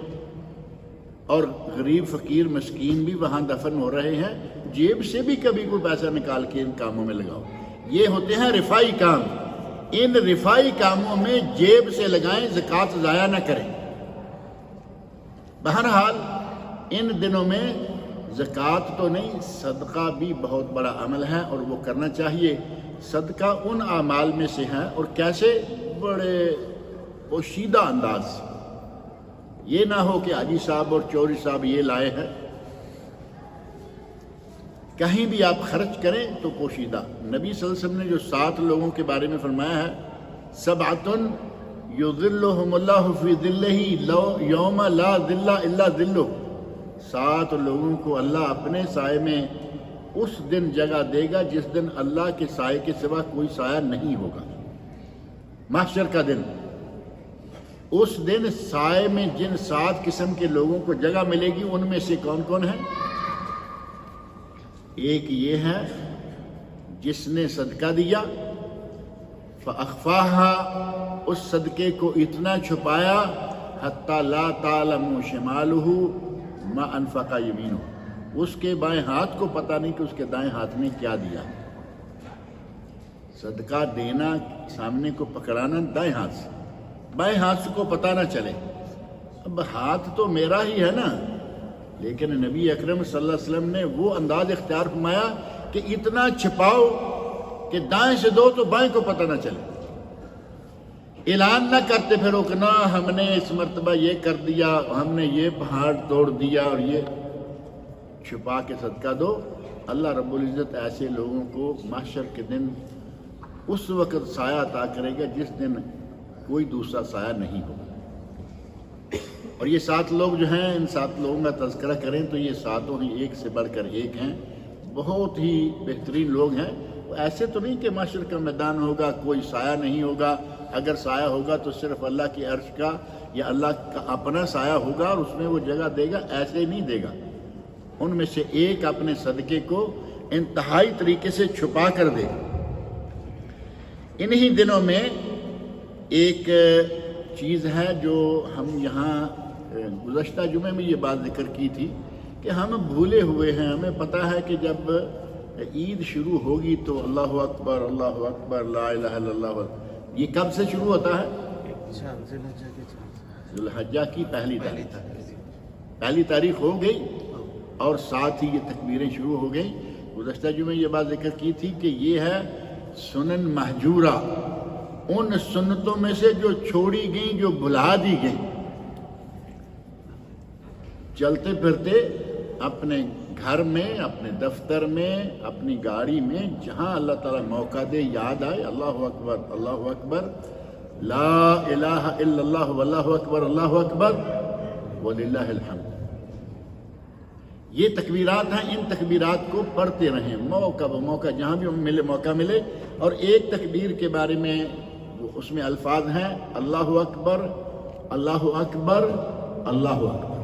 اور غریب فقیر مسکین بھی وہاں دفن ہو رہے ہیں. جیب سے بھی کبھی کوئی پیسہ نکال کے ان کاموں میں لگاؤ. یہ ہوتے ہیں رفائی کام. ان رفائی کاموں میں جیب سے لگائیں، زکوٰۃ ضائع نہ کریں. بہرحال ان دنوں میں زکوٰۃ تو نہیں، صدقہ بھی بہت بڑا عمل ہے اور وہ کرنا چاہیے. صدقہ ان اعمال میں سے ہے، اور کیسے؟ بڑے پوشیدہ انداز سے. یہ نہ ہو کہ حاجی صاحب اور چوری صاحب یہ لائے ہیں. کہیں بھی آپ خرچ کریں تو پوشیدہ. نبی صلی اللہ علیہ وسلم نے جو 7 لوگوں کے بارے میں فرمایا ہے، 7 یظلہم اللہ فی ظلہ یوم لا ظل الا ظلہ. 7 لوگوں کو اللہ اپنے سائے میں اس دن جگہ دے گا جس دن اللہ کے سائے کے سوا کوئی سایہ نہیں ہوگا. محشر کا دن. اس دن سائے میں جن 7 قسم کے لوگوں کو جگہ ملے گی، ان میں سے کون کون ہے؟ ایک یہ ہے جس نے صدقہ دیا، فَأَخْفَاهَا، اس صدقے کو اتنا چھپایا، حَتَّى لَا تَعْلَمُ شِمَالُهُ مَا أَنفَقَ يَمِينُهُ، اس کے بائیں ہاتھ کو پتہ نہیں کہ اس کے دائیں ہاتھ نے کیا دیا. صدقہ دینا، سامنے کو پکڑانا دائیں ہاتھ سے، بائیں ہاتھ کو پتہ نہ چلے. اب ہاتھ تو میرا ہی ہے نا، لیکن نبی اکرم صلی اللہ علیہ وسلم نے وہ انداز اختیار فرمایا کہ اتنا چھپاؤ کہ دائیں سے دو تو بائیں کو پتہ نہ چلے. اعلان نہ کرتے پھرو کہ نہ ہم نے اس مرتبہ یہ کر دیا، ہم نے یہ پہاڑ توڑ دیا، اور یہ چھپا کے صدقہ دو. اللہ رب العزت ایسے لوگوں کو محشر کے دن اس وقت سایہ عطا کرے گا جس دن کوئی دوسرا سایہ نہیں ہوگا. اور یہ 7 لوگ جو ہیں، ان 7 لوگوں کا تذکرہ کریں تو یہ 7 ہی ایک سے بڑھ کر ایک ہیں. بہت ہی بہترین لوگ ہیں. ایسے تو نہیں کہ محشر کا میدان ہوگا کوئی سایہ نہیں ہوگا. اگر سایہ ہوگا تو صرف اللہ کی عرش کا یا اللہ کا اپنا سایہ ہوگا اور اس میں وہ جگہ دے گا. ایسے ہی نہیں دے گا. ان میں سے ایک اپنے صدقے کو انتہائی طریقے سے چھپا کر دے گا. انہی دنوں میں ایک چیز ہے جو ہم یہاں گزشتہ جمعے میں یہ بات ذکر کی تھی کہ ہم بھولے ہوئے ہیں. ہمیں پتہ ہے کہ جب عید شروع ہوگی تو اللہ اکبر اللہ اکبر لا الہ الا اللہ. یہ کب سے شروع ہوتا ہے؟ ذی الحجہ کی پہلی تاریخ ہو گئی، اور ساتھ ہی یہ تکبیریں شروع ہو گئیں. گزشتہ جمعے یہ بات ذکر کی تھی کہ یہ ہے سنن مہجورہ، ان سنتوں میں سے جو چھوڑی گئیں، جو بھلا دی گئیں۔ چلتے پھرتے اپنے گھر میں، اپنے دفتر میں، اپنی گاڑی میں، جہاں اللہ تعالیٰ موقع دے، یاد آئے اللہ اکبر اللہ اکبر، لا الہ الا اللہ واللہ اکبر اللہ اکبر وللہ الحمد۔ یہ تکبیرات ہیں، ان تکبیرات کو پڑھتے رہیں موقع بموقع، جہاں بھی موقع ملے۔ اور ایک تکبیر کے بارے میں اس میں الفاظ ہیں اللہ اکبر اللہ اکبر اللہ اکبر،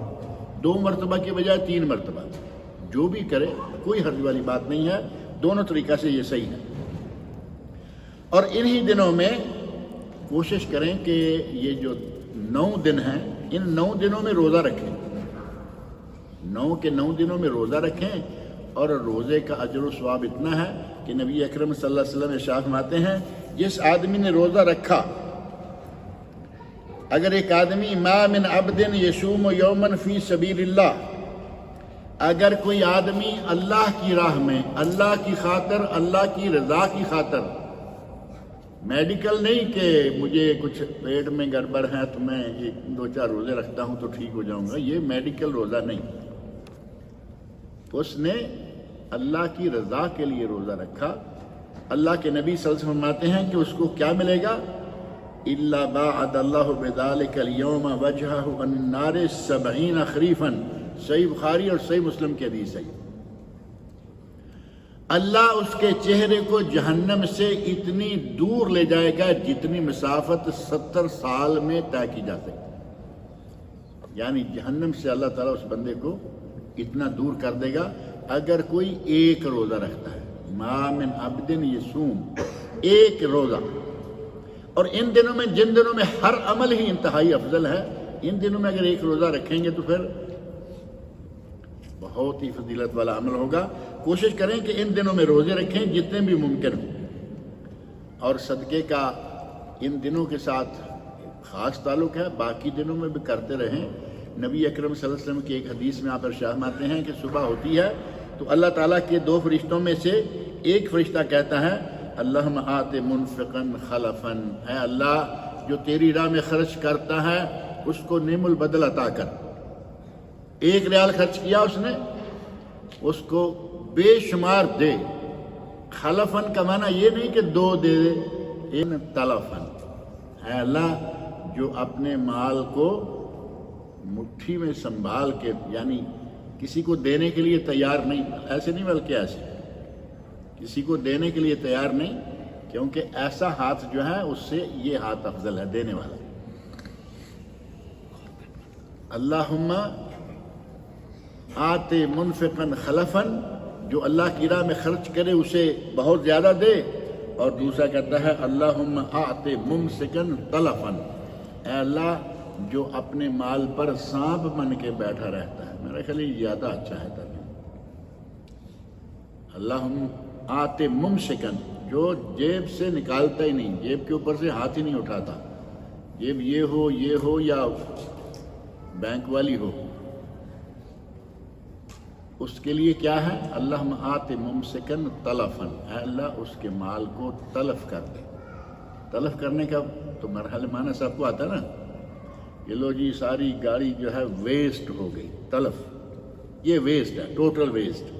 2 مرتبہ کے بجائے 3 مرتبہ، جو بھی کرے کوئی حرج والی بات نہیں ہے، دونوں طریقہ سے یہ صحیح ہے۔ اور انہی دنوں میں کوشش کریں کہ یہ جو 9 دن ہیں، ان 9 دنوں میں روزہ رکھیں، 9 کے 9 دنوں میں روزہ رکھیں۔ اور روزے کا اجر و ثواب اتنا ہے کہ نبی اکرم صلی اللہ علیہ وسلم ارشاد فرماتے ہیں، جس آدمی نے روزہ رکھا، اگر ایک آدمی ما من عبد یصوم یوما فی سبیل اللہ، اگر کوئی آدمی اللہ کی راہ میں، اللہ کی خاطر، اللہ کی رضا کی خاطر، میڈیکل نہیں کہ مجھے کچھ پیٹ میں گڑبڑ ہے تو میں 2-4 روزے رکھتا ہوں تو ٹھیک ہو جاؤں گا، یہ میڈیکل روزہ نہیں، اس نے اللہ کی رضا کے لیے روزہ رکھا۔ اللہ کے نبی صلی اللہ علیہ وسلم فرماتے ہیں کہ اس کو کیا ملے گا؟ إِلَّا بَاعَدَ اللَّهُ بِذَلِكَ الْيَوْمَ وَجْهَهُ عَنِ النَّارِ 70 خَرِيفًا، صحیح بخاری اور صحیح مسلم کی حدیث ہے۔ اللہ اس کے چہرے کو جہنم سے اتنی دور لے جائے گا جتنی مسافت 70 سال میں طے کی جا سکتی، یعنی جہنم سے اللہ تعالیٰ اس بندے کو اتنا دور کر دے گا اگر کوئی ایک روزہ رکھتا ہے۔ ما من عبد یصوم، ایک روزہ۔ اور ان دنوں میں، جن دنوں میں ہر عمل ہی انتہائی افضل ہے، ان دنوں میں اگر ایک روزہ رکھیں گے تو پھر بہت ہی فضیلت والا عمل ہوگا۔ کوشش کریں کہ ان دنوں میں روزے رکھیں جتنے بھی ممکن ہوں، اور صدقے کا ان دنوں کے ساتھ خاص تعلق ہے، باقی دنوں میں بھی کرتے رہیں۔ نبی اکرم صلی اللہ علیہ وسلم کی ایک حدیث میں آپ ارشاد فرماتے ہیں کہ صبح ہوتی ہے تو اللہ تعالیٰ کے 2 فرشتوں میں سے ایک فرشتہ کہتا ہے اللہم آت منفقا خلفا، اے اللہ جو تیری راہ میں خرچ کرتا ہے اس کو نعم البدل عطا کر۔ 1 ریال خرچ کیا اس نے، اس کو بے شمار دے۔ خلفن کا معنی یہ نہیں کہ 2 دے دے، ان تلفن، اے اللہ جو اپنے مال کو مٹھی میں سنبھال کے، یعنی کسی کو دینے کے لیے تیار نہیں، ایسے نہیں بلکہ ایسے، کسی کو دینے کے لیے تیار نہیں، کیونکہ ایسا ہاتھ جو ہے اس سے یہ ہاتھ افضل ہے دینے والا۔ اللہم آتے منفقا خلفا، جو اللہ کی راہ میں خرچ کرے اسے بہت زیادہ دے۔ اور دوسرا کہتا ہے اللہم آتے ممسکا تلفا، اے اللہ جو اپنے مال پر سانپ بن کے بیٹھا رہتا ہے۔ میرا خیال یہ زیادہ اچھا ہے ترجمہ۔ اللہم آتے ممسکن، جو جیب سے نکالتا ہی نہیں، جیب کے اوپر سے ہاتھ ہی نہیں اٹھاتا، جیب یہ ہو یا بینک والی ہو، اس کے لیے کیا ہے؟ اللہم آتے ممسکن تلفن، اے اللہ اس کے مال کو تلف کر دے۔ تلف کرنے کا تو مرحلہ معنی سب کو آتا نا، یہ لو جی ساری گاڑی جو ہے ویسٹ ہو گئی، تلف، یہ ویسٹ ہے، ٹوٹل ویسٹ۔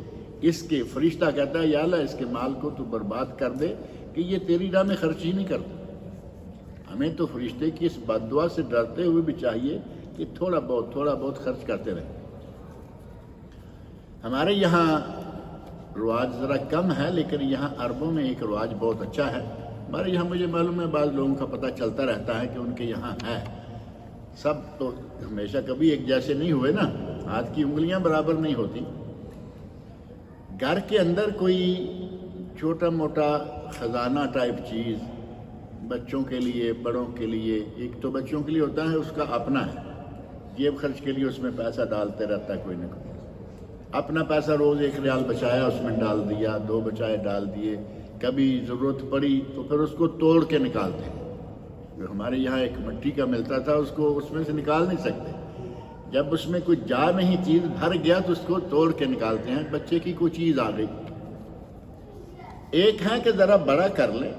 اس کے فرشتہ کہتا ہے یا اللہ اس کے مال کو تو برباد کر دے کہ یہ تیری راہ میں خرچ ہی نہیں کرتا۔ ہمیں تو فرشتے کی اس بد دعا سے ڈرتے ہوئے بھی چاہیے کہ تھوڑا بہت خرچ کرتے رہیں۔ ہمارے یہاں رواج ذرا کم ہے، لیکن یہاں عربوں میں ایک رواج بہت اچھا ہے۔ ہمارے یہاں مجھے معلوم ہے بعض لوگوں کا پتہ چلتا رہتا ہے کہ ان کے یہاں ہے، سب تو ہمیشہ کبھی ایک جیسے نہیں ہوئے نا، ہاتھ کی انگلیاں برابر نہیں ہوتی۔ گھر کے اندر کوئی چھوٹا موٹا خزانہ ٹائپ چیز بچوں کے لیے، بڑوں کے لیے، ایک تو بچوں کے لیے ہوتا ہے اس کا اپنا ہے، جیب خرچ کے لیے اس میں پیسہ ڈالتے رہتا ہے کوئی نہ کوئی، اپنا پیسہ روز 1 ریال بچایا اس میں ڈال دیا، 2 بچائے ڈال دیے، کبھی ضرورت پڑی تو پھر اس کو توڑ کے نکالتے ہیں۔ جو ہمارے یہاں ایک مٹی کا ملتا تھا اس کو اس میں سے نکال نہیں سکتے، جب اس میں کوئی جا نہیں چیز بھر گیا تو اس کو توڑ کے نکالتے ہیں۔ بچے کی کوئی چیز آ گئی ایک ہے کہ ذرا بڑا کر لیں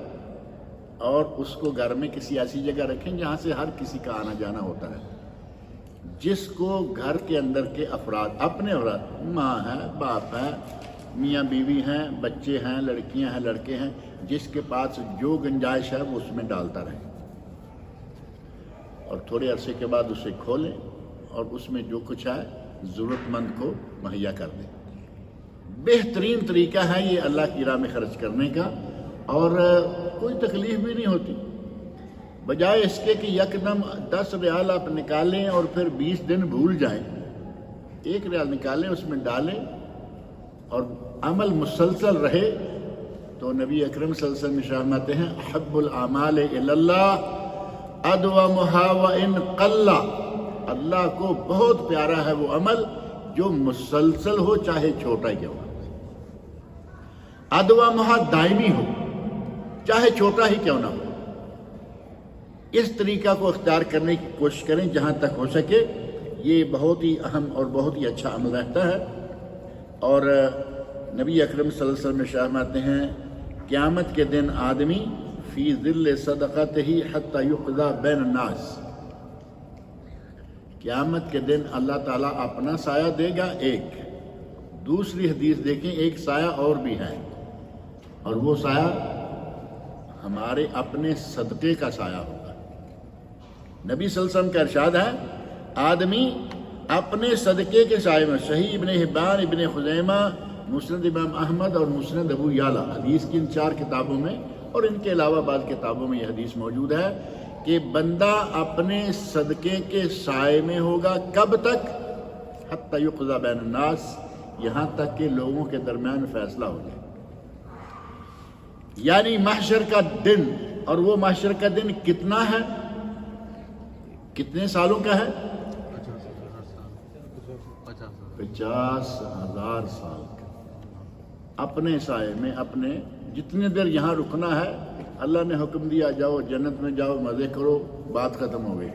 اور اس کو گھر میں کسی ایسی جگہ رکھیں جہاں سے ہر کسی کا آنا جانا ہوتا ہے، جس کو گھر کے اندر کے افراد، اپنے افراد، ماں ہے، باپ ہے، میاں بیوی ہیں، بچے ہیں، لڑکیاں ہیں، لڑکے ہیں، جس کے پاس جو گنجائش ہے وہ اس میں ڈالتا رہے، اور تھوڑے عرصے کے بعد اسے کھولیں اور اس میں جو کچھ ہے ضرورت مند کو مہیا کر دیں۔ بہترین طریقہ ہے یہ اللہ کی راہ میں خرچ کرنے کا، اور کوئی تکلیف بھی نہیں ہوتی، بجائے اس کے کہ یکدم 10 ریال آپ نکالیں اور پھر 20 دن بھول جائیں۔ 1 ریال نکالیں، اس میں ڈالیں اور عمل مسلسل رہے، تو نبی اکرم صلی اللہ علیہ وسلم فرماتے ہیں احب الاعمال الی اللہ ادومھا وان قل، اللہ کو بہت پیارا ہے وہ عمل جو مسلسل ہو، چاہے چھوٹا ہی ہو، ادومھا دائمی ہو، چاہے چھوٹا ہی کیوں نہ ہو۔ اس طریقہ کو اختیار کرنے کی کوشش کریں جہاں تک ہو سکے، یہ بہت ہی اہم اور بہت ہی اچھا عمل رہتا ہے۔ اور نبی اکرم صلی اللہ علیہ وسلم فرماتے ہیں قیامت کے دن آدمی فی ظل صدقتہ حتی یقضی بین الناس، قیامت کے دن اللہ تعالیٰ اپنا سایہ دے گا ایک، دوسری حدیث دیکھیں ایک سایہ اور بھی ہے، اور وہ سایہ ہمارے اپنے صدقے کا سایہ ہوگا۔ نبی صلی اللہ علیہ وسلم کا ارشاد ہے آدمی اپنے صدقے کے سائے میں، صحیح ابن حبان، ابن خزیمہ، مسند امام احمد اور مسند ابو یعلا، حدیث کی ان 4 کتابوں میں اور ان کے علاوہ بعض کتابوں میں یہ حدیث موجود ہے کہ بندہ اپنے صدقے کے سائے میں ہوگا، کب تک؟ حتی یقضی بین الناس، یہاں تک کہ لوگوں کے درمیان فیصلہ ہو جائے، یعنی محشر کا دن۔ اور وہ محشر کا دن کتنا ہے؟ کتنے سالوں کا ہے؟ 50,000 سال کا، اپنے سائے میں، اپنے جتنے دیر یہاں رکنا ہے، اللہ نے حکم دیا جاؤ جنت میں جاؤ مزے کرو، بات ختم ہو گئی۔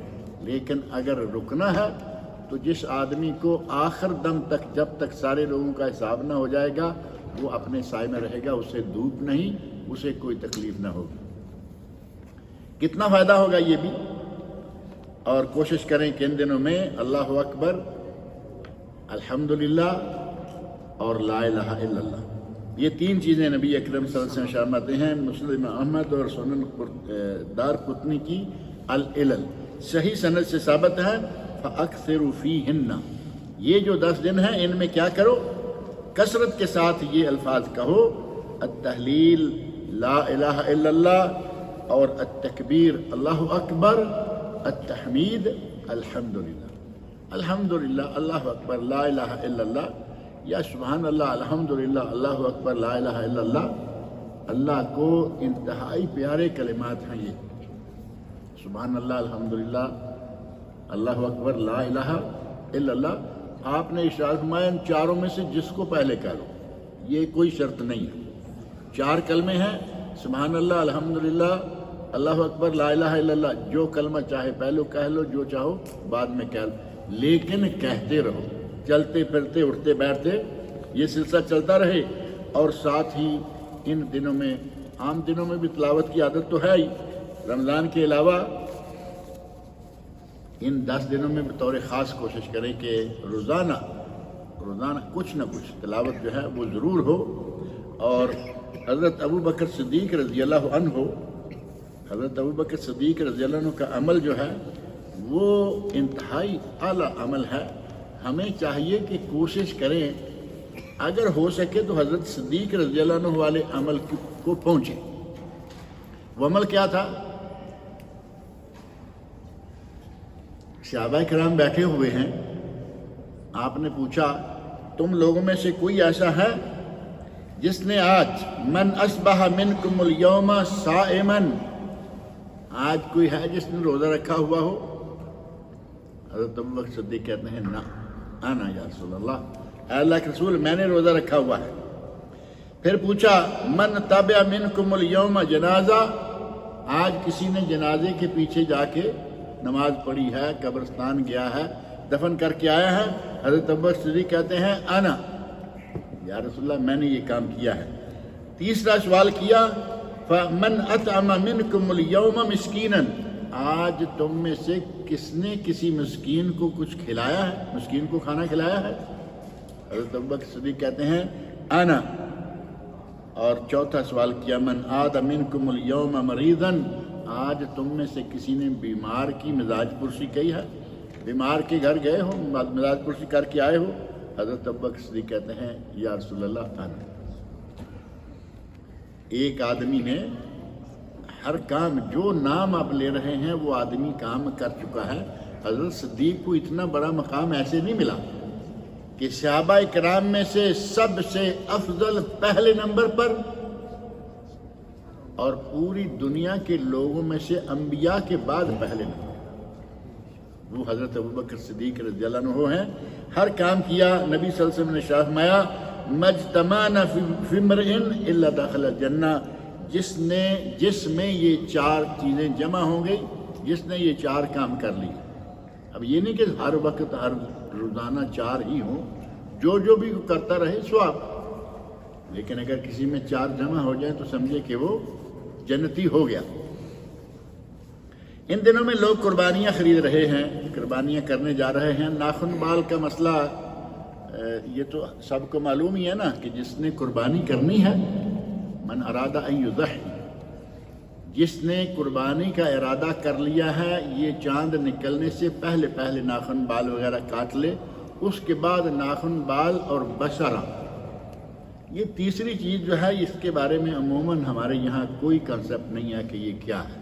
لیکن اگر رکنا ہے تو جس آدمی کو آخر دم تک، جب تک سارے لوگوں کا حساب نہ ہو جائے گا، وہ اپنے سائے میں رہے گا، اسے دھوپ نہیں، اسے کوئی تکلیف نہ ہوگی۔ کتنا فائدہ ہوگا یہ بھی، اور کوشش کریں کہ ان دنوں میں اللہ اکبر، الحمدللہ اور لا الہ الا اللہ، یہ 3 چیزیں نبی اکرم صلی اللہ علیہ وسلم فرماتے ہیں، مسلم احمد اور سنن دارقطنی کی العلل صحیح سند سے ثابت ہے، فَأَكْثِرُوا فِيهِنَّ، یہ جو 10 دن ہیں ان میں کیا کرو؟ کثرت کے ساتھ یہ الفاظ کہو، التحلیل لا الہ الا اللہ، اور التکبیر اللہ اکبر، التحمید الحمدللہ، الحمدللہ اللہ اکبر لا الہ الا اللہ، یا سبحان اللہ الحمدللہ اللہ اکبر لا الہ الا اللہ۔ اللہ کو انتہائی پیارے کلمات ہیں یہ، سبحان اللہ الحمدللہ اللہ اکبر لا الہ الا اللہ۔ آپ نے ارشاد فرمایا ان 4 میں سے جس کو پہلے کہہ لو، یہ کوئی شرط نہیں ہے، 4 کلمے ہیں، سبحان اللہ الحمدللہ اللہ اکبر لا الہ الا اللہ، جو کلمہ چاہے پہلو کہہ لو، جو چاہو بعد میں کہہ لو، لیکن کہتے رہو، چلتے پھرتے اٹھتے بیٹھتے یہ سلسلہ چلتا رہے۔ اور ساتھ ہی ان دنوں میں، عام دنوں میں بھی تلاوت کی عادت تو ہے ہی، رمضان کے علاوہ ان 10 دنوں میں بطور خاص کوشش کریں کہ روزانہ کچھ نہ کچھ تلاوت جو ہے وہ ضرور ہو۔ اور حضرت ابو بکر صدیق رضی اللہ عنہ، حضرت ابو بکر صدیق رضی اللہ عنہ کا عمل جو ہے وہ انتہائی اعلیٰ عمل ہے۔ ہمیں چاہیے کہ کوشش کریں اگر ہو سکے تو حضرت صدیق رضی اللہ عنہ والے عمل کو پہنچیں۔ وہ عمل کیا تھا؟ صحابہ کرام بیٹھے ہوئے ہیں، آپ نے پوچھا تم لوگوں میں سے کوئی ایسا ہے جس نے آج من اصبح منکم اليوم صائما، آج کوئی ہے جس نے روزہ رکھا ہوا ہو؟ حضرت ابو بکر صدیق کہتے ہیں نا انا یا رسول اللہ، اے اللہ کے رسول میں نے روزہ رکھا ہوا ہے۔ پھر پوچھا من تبع منکم اليوم جنازہ، آج کسی نے جنازے کے پیچھے جا کے نماز پڑھی ہے، قبرستان گیا ہے، دفن کر کے آیا ہے؟ حضرت ابو بکر صدیق کہتے ہیں انا یا رسول اللہ میں نے یہ کام کیا ہے۔ تیسرا سوال کیا فَمَنْ أَطْعَمَ مِنْكُمُ الْيَوْمَ مِسْكِينًا، آج تم میں سے کس نے کسی مسکین کو کچھ کھلایا ہے، مسکین کو کھانا کھلایا ہے؟ حضرت ابوبکر صدیق کہتے ہیں انا. اور چوتھا سوال کیا من عاد منکم اليوم مریضا، آج تم میں سے کسی نے بیمار کی مزاج پرسی کی ہے، بیمار کے گھر گئے ہو، مزاج پرسی کر کے آئے ہو؟ حضرت ابوبکر صدیق کہتے ہیں یا رسول اللہ انا. ایک آدمی نے ہر کام، جو نام آپ لے رہے ہیں وہ آدمی کام کر چکا ہے. حضرت صدیق کو اتنا بڑا مقام ایسے نہیں ملا کہ صحابہ کرام میں سے سب سے افضل پہلے نمبر پر، اور پوری دنیا کے لوگوں میں سے انبیاء کے بعد پہلے نمبر، وہ حضرت ابوبکر صدیق رضی اللہ عنہ ہیں. ہر کام کیا. نبی صلی اللہ علیہ وسلم نے فرمایا مجتمعنا فی امرئ الا دخل الجنہ، جس میں یہ چار چیزیں جمع ہو گئی، جس نے یہ چار کام کر لی. اب یہ نہیں کہ ہر وقت ہر روزانہ چار ہی ہوں، جو بھی کرتا رہے ثواب، لیکن اگر کسی میں چار جمع ہو جائیں تو سمجھے کہ وہ جنتی ہو گیا. ان دنوں میں لوگ قربانیاں خرید رہے ہیں، قربانیاں کرنے جا رہے ہیں. ناخن بال کا مسئلہ یہ تو سب کو معلوم ہی ہے نا کہ جس نے قربانی کرنی ہے، من اراد ان یضحی، جس نے قربانی کا ارادہ کر لیا ہے، یہ چاند نکلنے سے پہلے ناخن بال وغیرہ کاٹ لے. اس کے بعد ناخن بال اور بشرہ، یہ تیسری چیز جو ہے، اس کے بارے میں عموماً ہمارے یہاں کوئی کنسپٹ نہیں ہے کہ یہ کیا ہے.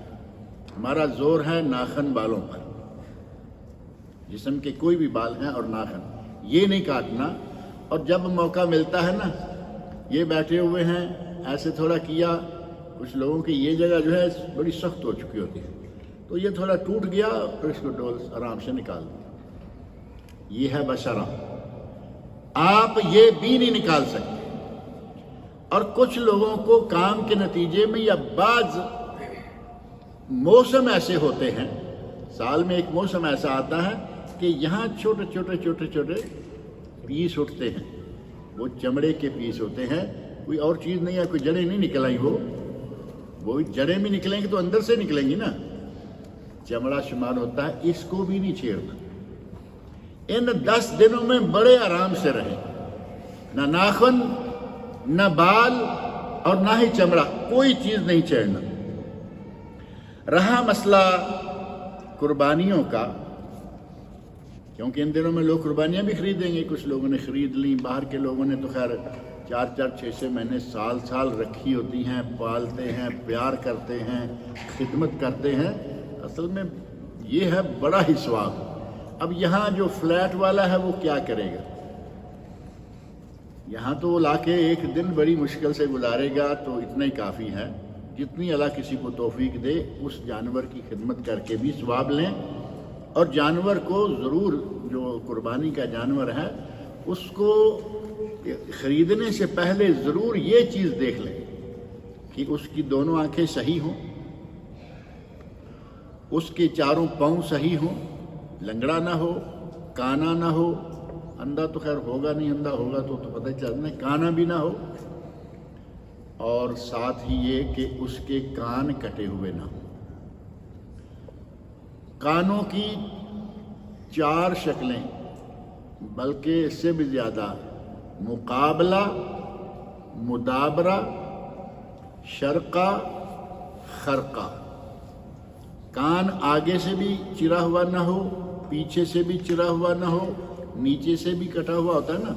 ہمارا زور ہے ناخن بالوں پر، جسم کے کوئی بھی بال ہیں اور ناخن یہ نہیں کاٹنا. اور جب موقع ملتا ہے نا، یہ بیٹھے ہوئے ہیں ایسے تھوڑا کیا، کچھ لوگوں کی یہ جگہ جو ہے بڑی سخت ہو چکی ہوتی ہے، تو یہ تھوڑا ٹوٹ گیا، پھر اس کو ڈول آرام سے نکال دیا. یہ ہے بشرہ. آپ یہ بھی نہیں نکال سکتے. اور کچھ لوگوں کو کام کے نتیجے میں یا بعض موسم ایسے ہوتے ہیں، سال میں ایک موسم ایسا آتا ہے کہ یہاں چھوٹے پیس اٹھتے ہیں، وہ چمڑے کے پیس ہوتے ہیں، کوئی اور چیز نہیں ہے، کوئی جڑیں نہیں نکل آئی. وہ جڑیں بھی نکلیں گی تو اندر سے نکلیں گی نا، چمڑا شمار ہوتا ہے، اس کو بھی نہیں چھیڑنا. ان 10 دنوں میں بڑے آرام سے رہیں، نہ ناخن، نہ بال اور نہ ہی چمڑا، کوئی چیز نہیں چھیڑنا. رہا مسئلہ قربانیوں کا، کیونکہ ان دنوں میں لوگ قربانیاں بھی خریدیں گے. کچھ لوگوں نے خرید لیں، باہر کے لوگوں نے تو خیر 4 6 مہینے سال رکھی ہوتی ہیں، پالتے ہیں، پیار کرتے ہیں، خدمت کرتے ہیں. اصل میں یہ ہے بڑا ہی ثواب. اب یہاں جو فلیٹ والا ہے وہ کیا کرے گا؟ یہاں تو وہ لا کے ایک دن بڑی مشکل سے گزارے گا، تو اتنا ہی کافی ہے. جتنی اللہ کسی کو توفیق دے، اس جانور کی خدمت کر کے بھی ثواب لیں. اور جانور کو ضرور، جو قربانی کا جانور ہے اس کو خریدنے سے پہلے ضرور یہ چیز دیکھ لیں کہ اس کی دونوں آنکھیں صحیح ہوں، اس کے چاروں پاؤں صحیح ہوں، لنگڑا نہ ہو، کانا نہ ہو. اندھا تو خیر ہوگا نہیں، اندھا ہوگا تو پتہ چلنا، کانا بھی نہ ہو. اور ساتھ ہی یہ کہ اس کے کان کٹے ہوئے نہ ہوں. کانوں کی 4 شکلیں، بلکہ اس سے بھی زیادہ، مقابلہ، مدابرہ، شرقہ، خرقہ. کان آگے سے بھی چرا ہوا نہ ہو، پیچھے سے بھی چرا ہوا نہ ہو، نیچے سے بھی کٹا ہوا ہوتا ہے نا،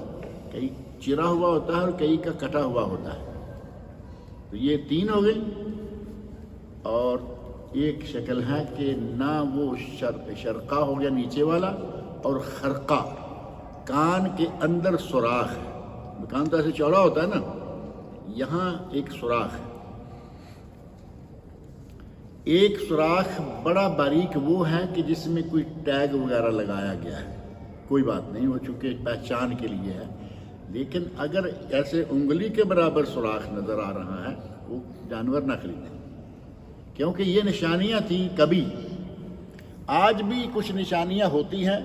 کئی چرا ہوا ہوتا ہے اور کئی کا کٹا ہوا ہوتا ہے. تو یہ 3 ہو گئی. اور ایک شکل ہے کہ نہ وہ شرقہ ہو گیا نیچے والا، اور خرقہ، کان کے اندر سوراخ ہے. کان تو ایسے چوڑا ہوتا ہے نا، یہاں ایک سوراخ ہے. ایک سوراخ بڑا باریک وہ ہے کہ جس میں کوئی ٹیگ وغیرہ لگایا گیا ہے. کوئی بات نہیں، وہ چونکہ پہچان کے لیے ہے. لیکن اگر ایسے انگلی کے برابر سوراخ نظر آ رہا ہے، وہ جانور نہ خریدیں، کیونکہ یہ نشانیاں تھیں کبھی. آج بھی کچھ نشانیاں ہوتی ہیں.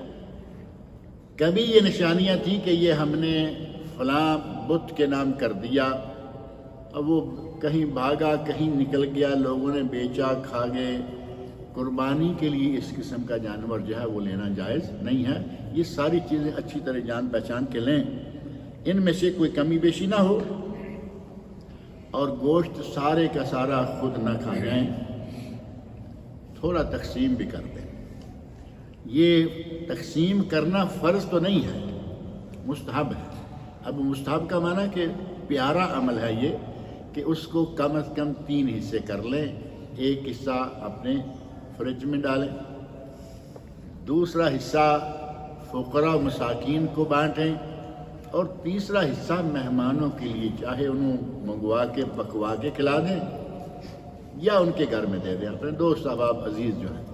کبھی یہ نشانیاں تھیں کہ یہ ہم نے فلاں بت کے نام کر دیا اب وہ کہیں بھاگا کہیں نکل گیا، لوگوں نے بیچا کھا گئے، قربانی کے لیے اس قسم کا جانور جو ہے وہ لینا جائز نہیں ہے۔ یہ ساری چیزیں اچھی طرح جان پہچان کے لیں، ان میں سے کوئی کمی بیشی نہ ہو، اور گوشت سارے کا سارا خود نہ کھا جائیں، تھوڑا تقسیم بھی کر دیں۔ یہ تقسیم کرنا فرض تو نہیں ہے، مستحب ہے۔ اب مستحب کا معنی کہ پیارا عمل ہے یہ کہ اس کو کم از کم 3 حصے کر لیں، ایک حصہ اپنے فریج میں ڈالیں، دوسرا حصہ فقراء و مساکین کو بانٹیں، اور تیسرا حصہ مہمانوں کے لیے، چاہے انہوں منگوا کے پکوا کے کھلا دیں یا ان کے گھر میں دے دیں، اپنے دوست احباب عزیز جو ہیں۔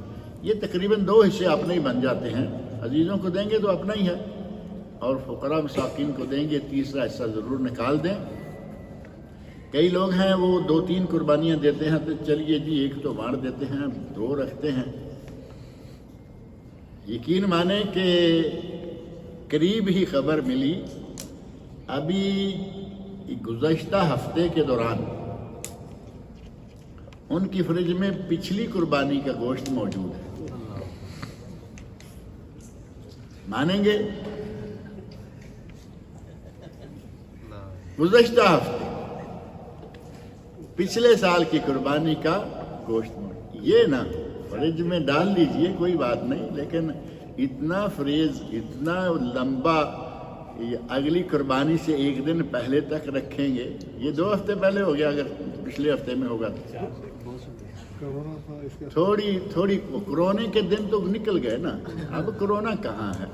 یہ تقریباً 2 حصے اپنے ہی بن جاتے ہیں، عزیزوں کو دیں گے تو اپنا ہی ہے، اور فقراء مساکین کو دیں گے تیسرا حصہ ضرور نکال دیں۔ کئی لوگ ہیں وہ 2-3 قربانیاں دیتے ہیں تو چلیے جی ایک تو بانٹ دیتے ہیں، 2 رکھتے ہیں۔ یقین مانیں کہ قریب ہی خبر ملی، ابھی گزشتہ ہفتے کے دوران ان کی فریج میں پچھلی قربانی کا گوشت موجود ہے۔ مانیں گے؟ گزشتہ ہفتے پچھلے سال کی قربانی کا گوشت موجود، یہ نا فریج میں ڈال لیجئے کوئی بات نہیں، لیکن اتنا فریز اتنا لمبا اگلی قربانی سے 1 دن پہلے تک رکھیں گے، یہ 2 ہفتے پہلے ہو گیا، اگر پچھلے ہفتے میں ہوگا تو تھوڑی کرونے کے دن تو نکل گئے نا، اب کرونا کہاں ہے،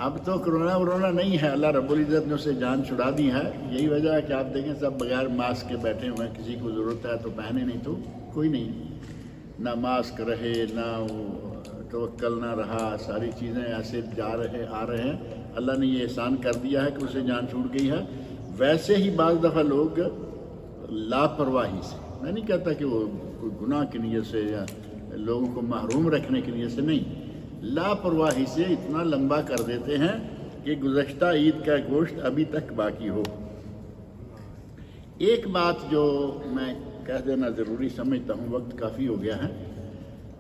اب تو کرونا نہیں ہے، اللہ رب العزت نے اسے جان چھڑا دی ہے۔ یہی وجہ ہے کہ آپ دیکھیں سب بغیر ماسک کے بیٹھے ہوئے ہیں، کسی کو ضرورت ہے تو پہنے، نہیں تو کوئی نہیں، نہ ماسک رہے نہ توکل نہ رہا، ساری چیزیں ایسے آ رہے ہیں۔ اللہ نے یہ احسان کر دیا ہے کہ اسے جان چھوٹ گئی ہے۔ ویسے ہی بعض دفعہ لوگ لاپرواہی سے، میں نہیں کہتا کہ وہ کوئی گناہ کی نیت سے یا لوگوں کو محروم رکھنے کی نیت سے نہیں، لاپرواہی سے اتنا لمبا کر دیتے ہیں کہ گزشتہ عید کا گوشت ابھی تک باقی ہو۔ ایک بات جو میں کہہ دینا ضروری سمجھتا ہوں، وقت کافی ہو گیا ہے،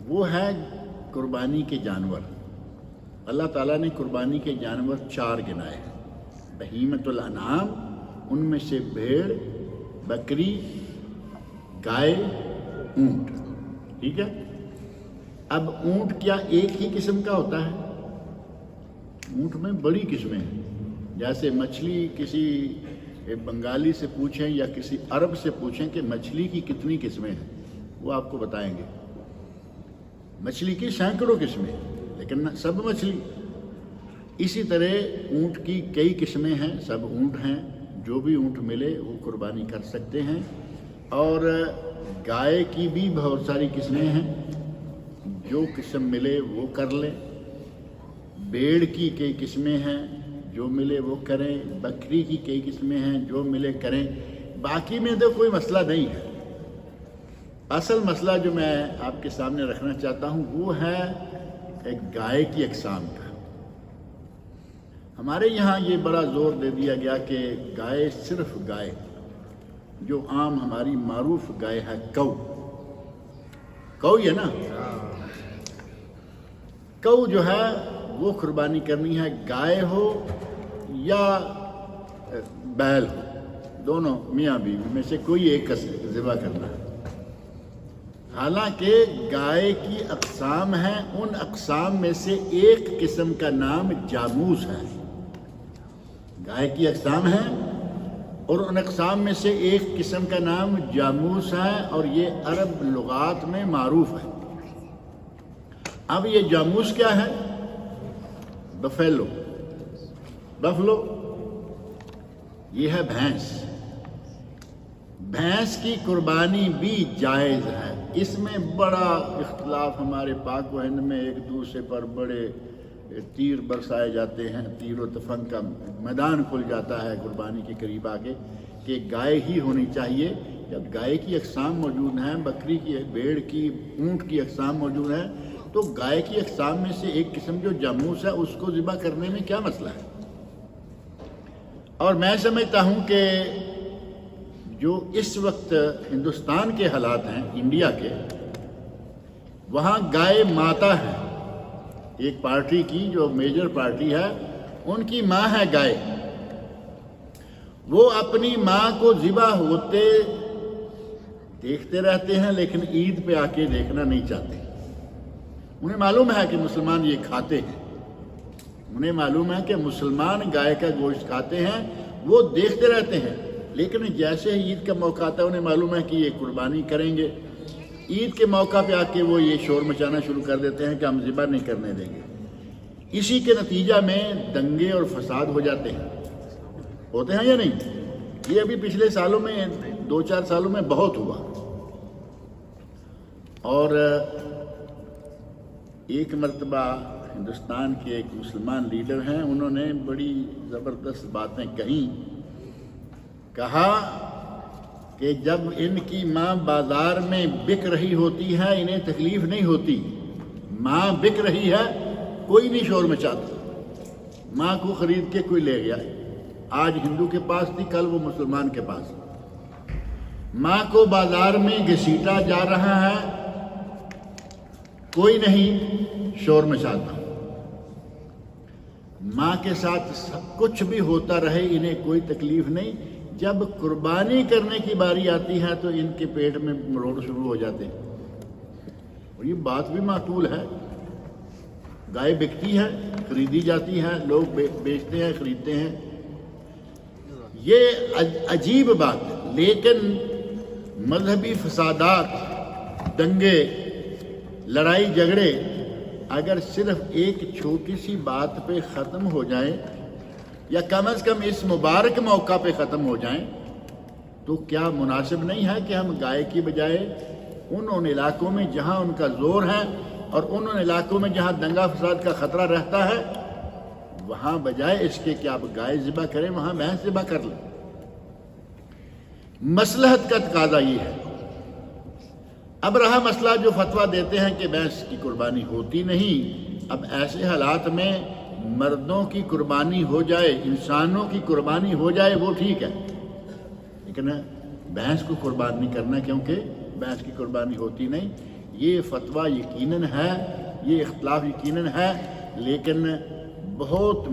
وہ ہے قربانی کے جانور۔ اللہ تعالیٰ نے قربانی کے جانور 4 گنائے ہیں، بہیمۃ الانعام، ان میں سے بھیڑ، بکری، گائے، اونٹ، ٹھیک ہے۔ اب اونٹ کیا ایک ہی قسم کا ہوتا ہے؟ اونٹ میں بڑی قسمیں ہیں، جیسے مچھلی کسی بنگالی سے پوچھیں یا کسی عرب سے پوچھیں کہ مچھلی کی کتنی قسمیں ہیں، وہ آپ کو بتائیں گے۔ مچھلی کی سینکڑوں قسمیں، لیکن نہ سب مچھلی۔ اسی طرح اونٹ کی کئی قسمیں ہیں، سب اونٹ ہیں، جو بھی اونٹ ملے وہ قربانی کر سکتے ہیں۔ اور گائے کی بھی بہت ساری قسمیں ہیں، جو قسم ملے وہ کر لیں۔ بیڑ کی کئی قسمیں ہیں، جو ملے وہ کریں۔ بکری کی کئی قسمیں ہیں، جو ملے کریں۔ باقی میں تو کوئی مسئلہ نہیں ہے۔ اصل مسئلہ جو میں آپ کے سامنے رکھنا چاہتا ہوں وہ ہے ایک گائے کی اقسام کا۔ ہمارے یہاں یہ بڑا زور دے دیا گیا کہ گائے صرف گائے، جو عام ہماری معروف گائے ہے کو یہ نا، کو جو ہے وہ قربانی کرنی ہے، گائے ہو یا بیل ہو، دونوں میاں بیوی میں سے کوئی ایک ذبح کرنا ہے۔ حالانکہ گائے کی اقسام ہیں، ان اقسام میں سے ایک قسم کا نام جاموس ہے۔ گائے کی اقسام ہیں اور ان اقسام میں سے ایک قسم کا نام جاموس ہے، اور یہ عرب لغات میں معروف ہے۔ اب یہ جاموس کیا ہے؟ بفیلو، یہ ہے بھینس۔ بھینس کی قربانی بھی جائز ہے۔ اس میں بڑا اختلاف ہمارے پاک و ہند میں، ایک دوسرے پر بڑے تیر برسائے جاتے ہیں، تیر و تفنگ کا میدان کھل جاتا ہے قربانی کے قریب آ کے کہ گائے ہی ہونی چاہیے۔ جب گائے کی اقسام موجود ہیں، بکری کی، بیڑ کی، اونٹ کی اقسام موجود ہیں، تو گائے کی اقسام میں سے ایک قسم جو جاموس ہے اس کو ذبح کرنے میں کیا مسئلہ ہے؟ اور میں سمجھتا ہوں کہ جو اس وقت ہندوستان کے حالات ہیں انڈیا کے، وہاں گائے ماتا ہے، ایک پارٹی کی جو میجر پارٹی ہے ان کی ماں ہے گائے، وہ اپنی ماں کو ذبح ہوتے دیکھتے رہتے ہیں لیکن عید پہ آ کے دیکھنا نہیں چاہتے۔ انہیں معلوم ہے کہ مسلمان یہ کھاتے ہیں، انہیں معلوم ہے کہ مسلمان گائے کا گوشت کھاتے ہیں، وہ دیکھتے رہتے ہیں، لیکن جیسے ہی عید کا موقع آتا ہے انہیں معلوم ہے کہ یہ قربانی کریں گے، عید کے موقع پہ آ کے وہ یہ شور مچانا شروع کر دیتے ہیں کہ ہم ذبح نہیں کرنے دیں گے۔ اسی کے نتیجہ میں دنگے اور فساد ہو جاتے ہیں، ہوتے ہیں یا نہیں؟ یہ ابھی پچھلے سالوں میں 2-4 سالوں میں بہت ہوا۔ اور ایک مرتبہ ہندوستان کے ایک مسلمان لیڈر ہیں، انہوں نے بڑی زبردست باتیں کہا کہ جب ان کی ماں بازار میں بک رہی ہوتی ہے انہیں تکلیف نہیں ہوتی، ماں بک رہی ہے کوئی نہیں شور مچاتا، ماں کو خرید کے کوئی لے گیا، آج ہندو کے پاس تھی کل وہ مسلمان کے پاس، ماں کو بازار میں گھسیٹا جا رہا ہے کوئی نہیں شور مچاتا، ماں کے ساتھ سب کچھ بھی ہوتا رہے انہیں کوئی تکلیف نہیں، جب قربانی کرنے کی باری آتی ہے تو ان کے پیٹ میں مروڑ شروع ہو جاتے ہیں۔ اور یہ بات بھی معقول ہے، گائے بکتی ہے، خریدی جاتی ہے، لوگ بیچتے ہیں، خریدتے ہیں، یہ عجیب بات ہے۔ لیکن مذہبی فسادات، دنگے، لڑائی جھگڑے اگر صرف ایک چھوٹی سی بات پہ ختم ہو جائیں یا کم از کم اس مبارک موقع پہ ختم ہو جائیں تو کیا مناسب نہیں ہے کہ ہم گائے کی بجائے ان علاقوں میں جہاں ان کا زور ہے اور ان علاقوں میں جہاں دنگا فساد کا خطرہ رہتا ہے وہاں بجائے اس کے کہ آپ گائے ذبح کریں وہاں بھینس ذبح کر لیں۔ مصلحت کا تقاضا یہ ہے۔ اب رہا مسئلہ جو فتویٰ دیتے ہیں کہ بھینس کی قربانی ہوتی نہیں، اب ایسے حالات میں مردوں کی قربانی ہو جائے، انسانوں کی قربانی ہو جائے وہ ٹھیک ہے، لیکن بھینس کو قربان نہیں کرنا کیونکہ بھینس کی قربانی ہوتی نہیں۔ یہ فتویٰ یقیناً ہے، یہ اختلاف یقیناً ہے، لیکن بہت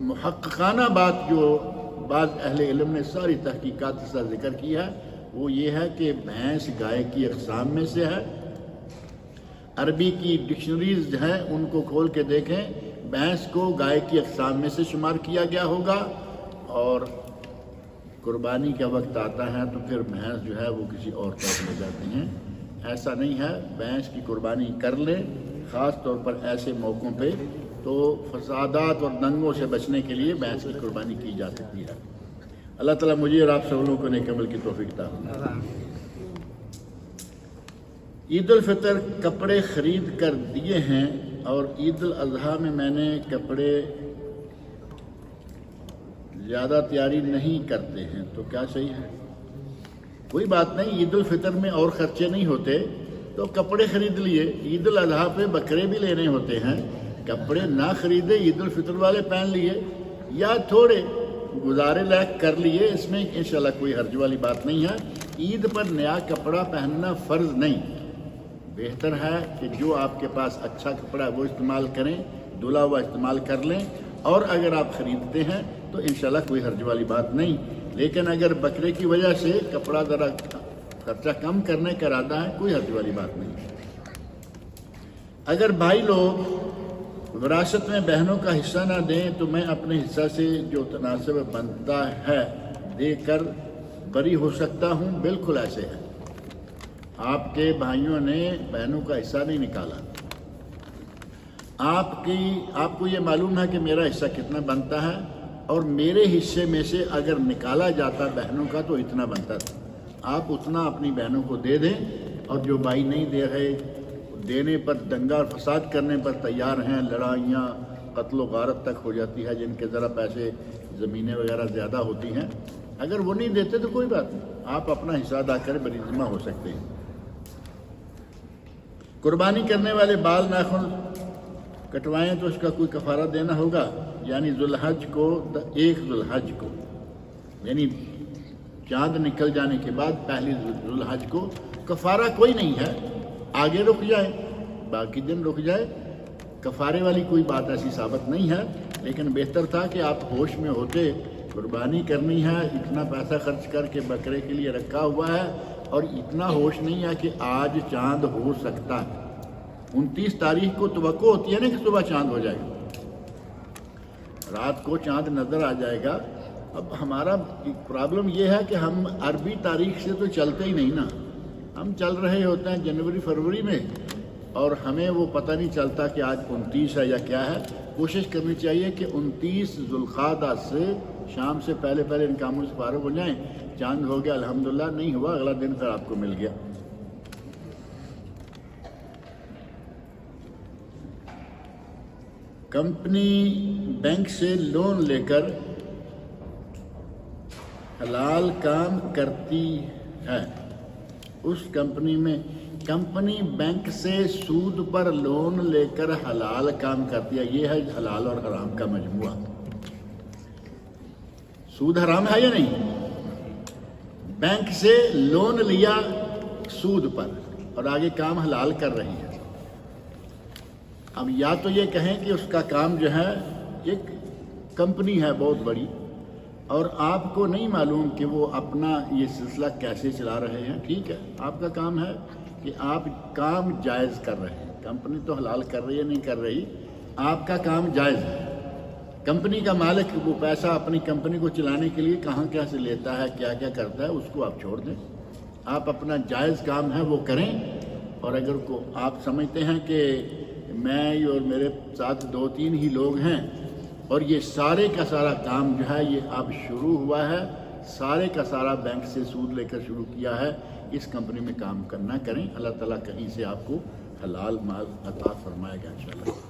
محققانہ بات جو بعض اہل علم نے ساری تحقیقات سے ذکر کی ہے وہ یہ ہے کہ بھینس گائے کی اقسام میں سے ہے۔ عربی کی ڈکشنریز ہیں ان کو کھول کے دیکھیں، بھینس کو گائے کی اقسام میں سے شمار کیا گیا ہوگا، اور قربانی کا وقت آتا ہے تو پھر بھینس جو ہے وہ کسی اور طرف لے جاتے ہیں۔ ایسا نہیں ہے، بھینس کی قربانی کر لیں، خاص طور پر ایسے موقعوں پہ تو فسادات اور دنگوں سے بچنے کے لیے بھینس کی قربانی کی جا سکتی ہے۔ اللہ تعالیٰ مجھے اور آپ سب لوگوں کو نیک عمل کی توفیق عطا فرمائے۔ عید الفطر کپڑے خرید کر دیے ہیں اور عید الاضحیٰ میں میں نے کپڑے زیادہ تیاری نہیں کرتے ہیں تو کیا صحیح ہے؟ کوئی بات نہیں، عید الفطر میں اور خرچے نہیں ہوتے تو کپڑے خرید لیے، عید الاضحیٰ پہ بکرے بھی لینے ہوتے ہیں، کپڑے نہ خریدے عید الفطر والے پہن لیے یا تھوڑے گزارے لائق کر لیے، اس میں انشاءاللہ کوئی حرج والی بات نہیں ہے۔ عید پر نیا کپڑا پہننا فرض نہیں، بہتر ہے کہ جو آپ کے پاس اچھا کپڑا ہے وہ استعمال کریں، دھلا ہوا استعمال کر لیں، اور اگر آپ خریدتے ہیں تو انشاءاللہ کوئی حرج والی بات نہیں۔ لیکن اگر بکرے کی وجہ سے کپڑا ذرا خرچہ کم کرنے کا ارادہ ہے کوئی حرج والی بات نہیں۔ اگر بھائی لوگ وراثت میں بہنوں کا حصہ نہ دیں تو میں اپنے حصہ سے جو تناسب بنتا ہے دے کر بری ہو سکتا ہوں؟ بالکل ایسے ہے، آپ کے بھائیوں نے بہنوں کا حصہ نہیں نکالا، آپ کو یہ معلوم ہے کہ میرا حصہ کتنا بنتا ہے، اور میرے حصے میں سے اگر نکالا جاتا بہنوں کا تو اتنا بنتا تھا، آپ اتنا اپنی بہنوں کو دے دیں، اور جو بھائی نہیں دے رہے دینے پر دنگا اور فساد کرنے پر تیار ہیں، لڑائیاں قتل و غارت تک ہو جاتی ہے، جن کے ذرا پیسے زمینیں وغیرہ زیادہ ہوتی ہیں، اگر وہ نہیں دیتے تو کوئی بات نہیں، آپ اپنا حصہ ادا کر بری ذمہ ہو سکتے ہیں۔ قربانی کرنے والے بال ناخن کٹوائیں تو اس کا کوئی کفارہ دینا ہوگا، یعنی ذوالحج کو 1 ذوالحج کو، یعنی چاند نکل جانے کے بعد پہلی ذوالحج کو کفارہ کوئی نہیں ہے، آگے رک جائے، باقی دن رک جائے، کفارے والی کوئی بات ایسی ثابت نہیں ہے، لیکن بہتر تھا کہ آپ ہوش میں ہوتے، قربانی کرنی ہے، اتنا پیسہ خرچ کر کے بکرے کے لیے رکھا ہوا ہے اور اتنا ہوش نہیں ہے کہ آج چاند ہو سکتا ہے۔ 29 تاریخ کو توقع ہوتی ہے نا کہ صبح چاند ہو جائے گا، رات کو چاند نظر آ جائے گا۔ اب ہمارا پرابلم یہ ہے کہ ہم عربی تاریخ سے تو چلتے ہی نہیں نا، ہم چل رہے ہوتے ہیں جنوری فروری میں اور ہمیں وہ پتہ نہیں چلتا کہ آج 29 ہے یا کیا ہے۔ کوشش کرنی چاہیے کہ 29 ذوالقعدہ سے شام سے پہلے پہلے ان کاموں سے فارغ ہو جائیں۔ چاند ہو گیا الحمدللہ، نہیں ہوا اگلا دن پھر آپ کو مل گیا۔ کمپنی بینک سے لون لے کر حلال کام کرتی ہے، اس کمپنی بینک سے سود پر لون لے کر حلال کام کرتی ہے، یہ ہے حلال اور حرام کا مجموعہ۔ سود حرام ہے یا نہیں؟ بینک سے لون لیا سود پر اور آگے کام حلال کر رہی ہے۔ اب یا تو یہ کہیں کہ اس کا کام جو ہے ایک کمپنی ہے بہت بڑی اور آپ کو نہیں معلوم کہ وہ اپنا یہ سلسلہ کیسے چلا رہے ہیں، ٹھیک ہے، آپ کا کام ہے کہ آپ کام جائز کر رہے ہیں، کمپنی تو حلال کر رہی ہے نہیں کر رہی، آپ کا کام جائز ہے۔ کمپنی کا مالک وہ پیسہ اپنی کمپنی کو چلانے کے لیے کہاں کیا سے لیتا ہے، کیا کیا کرتا ہے، اس کو آپ چھوڑ دیں، آپ اپنا جائز کام ہے وہ کریں۔ اور اگر کو آپ سمجھتے ہیں کہ میں اور میرے ساتھ 2-3 ہی لوگ ہیں اور یہ سارے کا سارا کام جو ہے یہ اب شروع ہوا ہے، سارے کا سارا بینک سے سود لے کر شروع کیا ہے، اس کمپنی میں کام کرنا کریں، اللہ تعالیٰ کہیں سے آپ کو حلال مال عطا فرمائے گا انشاءاللہ۔